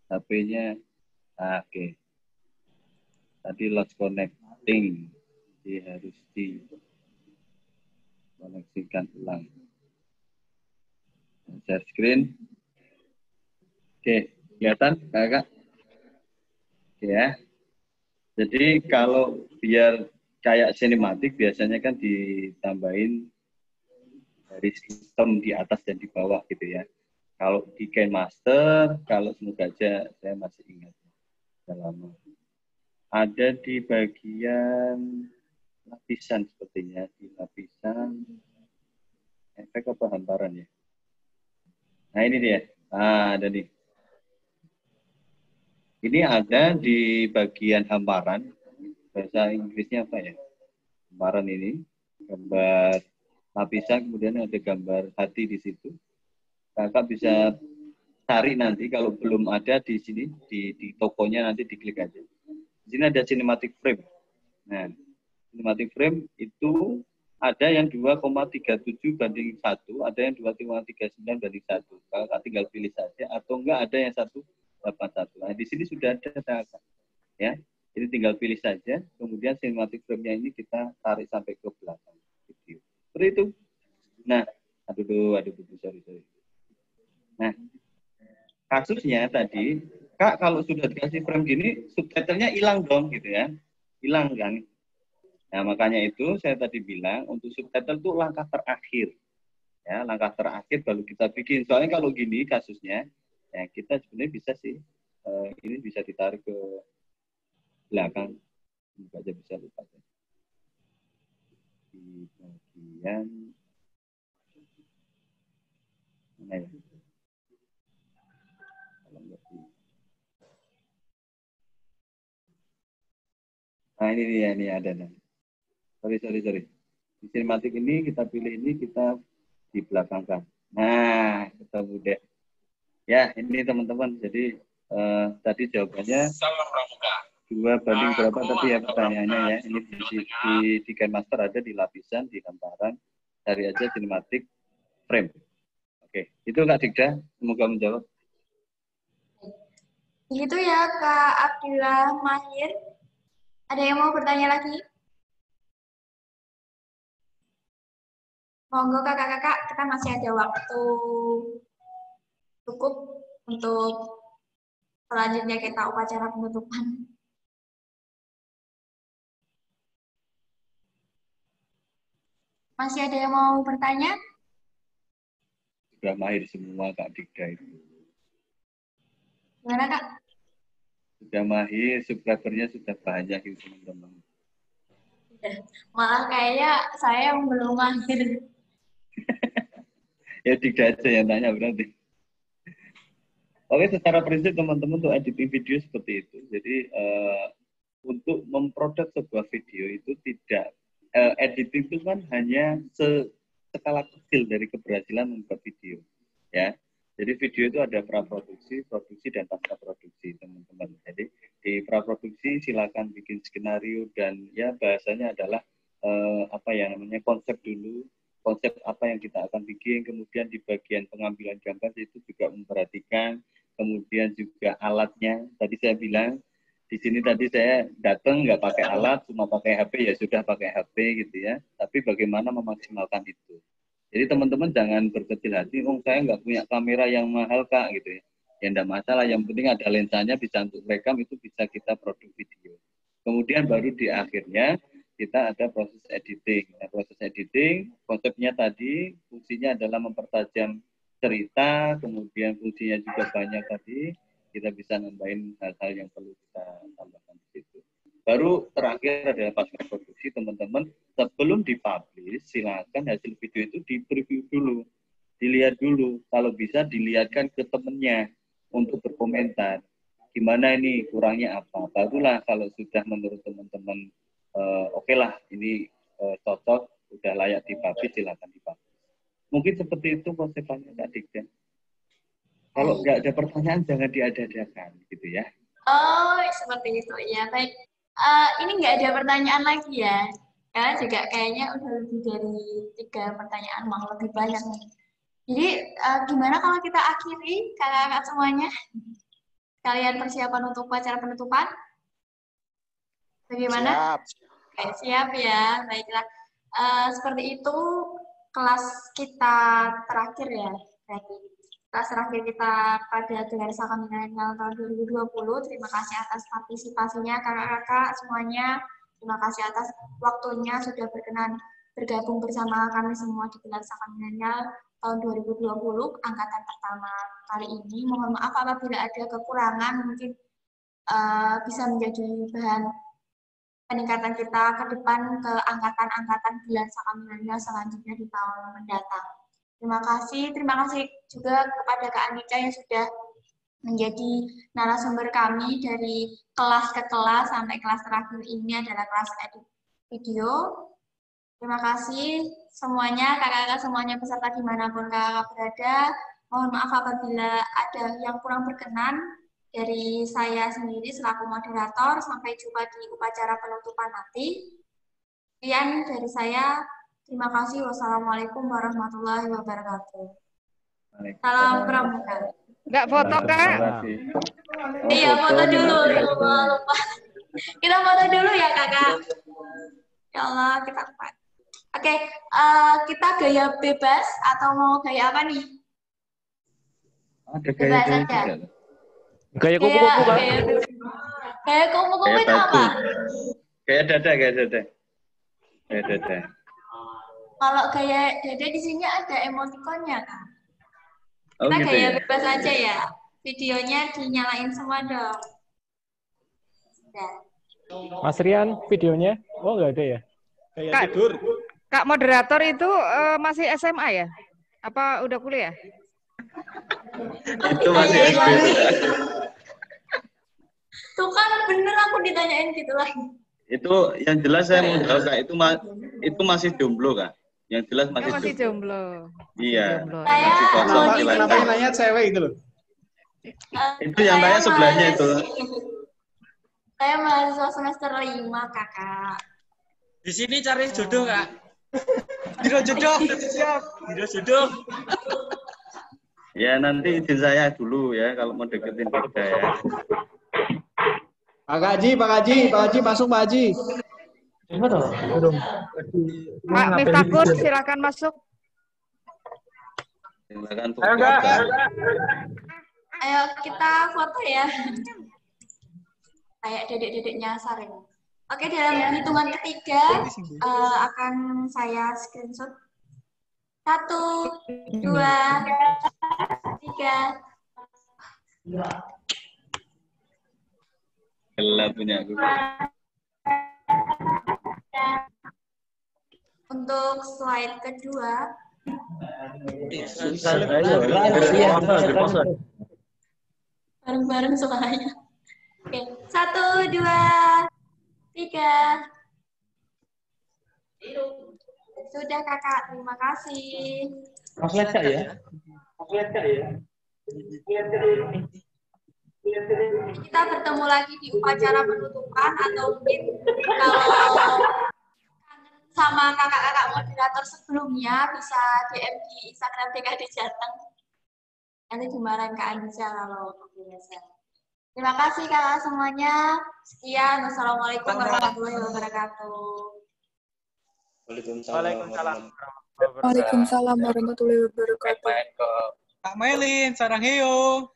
HP-nya. Oke. Tadi lost connecting. Jadi harus dikoneksikan ulang. Share screen. Oke, kelihatan Kakak? Oke ya. Jadi kalau biar kayak sinematik biasanya kan ditambahin dari sistem di atas dan di bawah gitu ya. Kalau di KineMaster, kalau semoga aja saya masih ingat sudah lama. Ada di bagian lapisan sepertinya, di lapisan efek apa hamparan ya. Nah ini dia, ada nih. Ini ada di bagian hamparan, bahasa Inggrisnya apa ya? Hamparan ini, gambar lapisan, kemudian ada gambar hati di situ. Kakak bisa cari nanti kalau belum ada di sini, di tokonya nanti diklik aja. Di sini ada cinematic frame. Nah, cinematic frame itu ada yang 2,37 banding 1, ada yang 2,39 banding 1. Kakak tinggal pilih saja, atau enggak ada yang 1,81. Nah, di sini sudah ada kakak. Ya, jadi tinggal pilih saja, kemudian cinematic frame-nya ini kita tarik sampai ke belakang video. Seperti itu. Nah, aduh, sorry. Nah, kasusnya tadi, Kak, kalau sudah dikasih frame gini, subtitlenya hilang dong, gitu ya. Hilang kan. Nah, makanya itu saya tadi bilang, untuk subtitle itu langkah terakhir. Ya, langkah terakhir baru kita bikin. Soalnya kalau gini kasusnya, ya kita sebenarnya bisa sih, ini bisa ditarik ke belakang. Semoga aja bisa lupa. Di bagian mana ya? Nah ini dia, ini ada. Sorry. Di sinematik ini kita pilih ini, kita di belakangkan. Nah, ketemu deh. Ya, ini teman-teman. Jadi tadi jawabannya 2 banding berapa tadi ya pertanyaannya ya. Ini di KineMaster ada di lapisan, di hamparan. Cari aja sinematik frame. Oke, itu Kak Digda. Semoga menjawab. Gitu ya Kak Abdillah Mahir. Ada yang mau bertanya lagi? Monggo kakak-kakak, kita masih ada waktu cukup untuk selanjutnya kita upacara penutupan. Masih ada yang mau bertanya? Sudah mahir semua Kak Digda itu. Gimana Kak? Sudah mahir, subscribernya sudah banyak itu teman-teman. Malah kayaknya saya yang belum mahir. Ya Digda aja yang tanya berarti. Oke, secara prinsip teman-teman untuk editing video seperti itu. Jadi untuk memproduk sebuah video itu tidak editing itu kan hanya skala kecil dari keberhasilan membuat video, ya. Jadi video itu ada praproduksi, produksi dan pasca produksi teman-teman. Jadi di praproduksi silakan bikin skenario dan ya bahasanya adalah apa ya namanya konsep dulu, konsep apa yang kita akan bikin. Kemudian di bagian pengambilan gambar itu juga memperhatikan, kemudian juga alatnya. Tadi saya bilang di sini tadi saya datang nggak pakai alat, cuma pakai HP ya sudah pakai HP gitu ya. Tapi bagaimana memaksimalkan itu? Jadi teman-teman jangan berkecil hati, saya nggak punya kamera yang mahal Kak gitu ya. Ya enggak masalah, yang penting ada lensanya bisa untuk rekam, itu bisa kita produk video. Kemudian baru di akhirnya kita ada proses editing. Nah, proses editing konsepnya tadi fungsinya adalah mempertajam cerita, kemudian fungsinya juga banyak tadi, kita bisa nambahin hal-hal yang perlu kita tambahkan di situ. Baru terakhir adalah pasca produksi teman-teman, sebelum dipublish silakan hasil video itu di preview dulu, dilihat dulu, kalau bisa dilihatkan ke temennya untuk berkomentar gimana ini kurangnya apa, barulah kalau sudah menurut teman-teman oke lah ini cocok, sudah layak dipublish, silakan dipublish. Mungkin seperti itu konsepnya Kak Digda. Kalau nggak ada pertanyaan jangan diada-adakan gitu ya. Oh, seperti itu ya. Baik. Ini nggak ada pertanyaan lagi ya. Karena juga kayaknya udah lebih dari 3 pertanyaan, malah lebih banyak nih. Jadi gimana kalau kita akhiri kakak-kakak semuanya? Kalian persiapan untuk upacara penutupan? Bagaimana? Siap. Oke, siap ya. Baiklah. Seperti itu kelas kita terakhir ya. Kelas terakhir kita pada gelar Saka Milenial tahun 2020. Terima kasih atas partisipasinya kakak-kakak semuanya. Terima kasih atas waktunya sudah berkenan bergabung bersama kami semua di Gelar Saka Milenial tahun 2020 angkatan pertama kali ini. Mohon maaf apabila ada kekurangan, mungkin bisa menjadi bahan peningkatan kita ke depan ke angkatan-angkatan Gelar Saka Milenial selanjutnya di tahun mendatang. Terima kasih juga kepada Kak Anika yang sudah menjadi narasumber kami dari kelas ke kelas sampai kelas terakhir ini adalah kelas edit video. Terima kasih semuanya, kakak-kakak semuanya peserta dimanapun kakak berada. Mohon maaf apabila ada yang kurang berkenan dari saya sendiri selaku moderator. Sampai jumpa di upacara penutupan nanti. Sekian dari saya. Terima kasih. Wassalamualaikum warahmatullahi wabarakatuh. Salam pramuka. Enggak foto, Kak? Iya, foto dulu. Lupa. Kita foto dulu ya, Kakak. Ya Allah, kita lupa. Oke, kita gaya bebas atau mau gaya apa nih? Ada gaya aja. Gaya kupu-kupu, Kak. Gaya kupu-kupu itu apa? Gaya dada. Gaya dada. Kalau gaya dada di sini ada emotikonnya, Kak. Oh, Kita gitu gaya ya? bebas aja ya. Videonya dinyalain semua dong. Sudah. Mas Rian, videonya? Oh, nggak ada ya? Kayak tidur. Kak moderator itu masih SMA ya? Apa udah kuliah? Itu masih SD. Tuh kan bener aku ditanyain gitu lagi. Itu yang jelas saya mau tahu Kak, itu masih jomblo Kak. Yang jelas masih, Masih jomblo. jomblo. Iya. Jomblo. Saya Masih kosong mau silahkan. Kenapa yang nanya cewek itu loh? Itu yang tanya sebelahnya itu. Saya mahasiswa semester 5, Kakak. Di sini cari jodoh, Kak. Biro jodoh, siap. Biro jodoh. Ya nanti izin saya dulu ya kalau mau deketin kita ya. Pak Haji masuk Pak Haji. Pak Miftahur, silakan masuk. Silakan tuh. Ayo kita foto ya. Kayak dedek-dedek nyasar ini. Oke, dalam hitungan ketiga akan saya screenshot. 1, 2, 3. Gelap punya aku. Untuk slide kedua. Bareng-bareng semuanya. Oke, 1, 2, 3. Sudah Kakak, terima kasih. Lihat Kak ya? Kita bertemu lagi di upacara penutupan atau mungkin kalau sama kakak-kakak moderator sebelumnya bisa DM di Instagram DKD Jateng. Nanti dimarahin Kak Anissa kalau biasa. Terima kasih kakak semuanya. Sekian. Wassalamualaikum warahmatullahi wabarakatuh. Waalaikumsalam warahmatullahi wabarakatuh. Kak Melin, sarang heyo.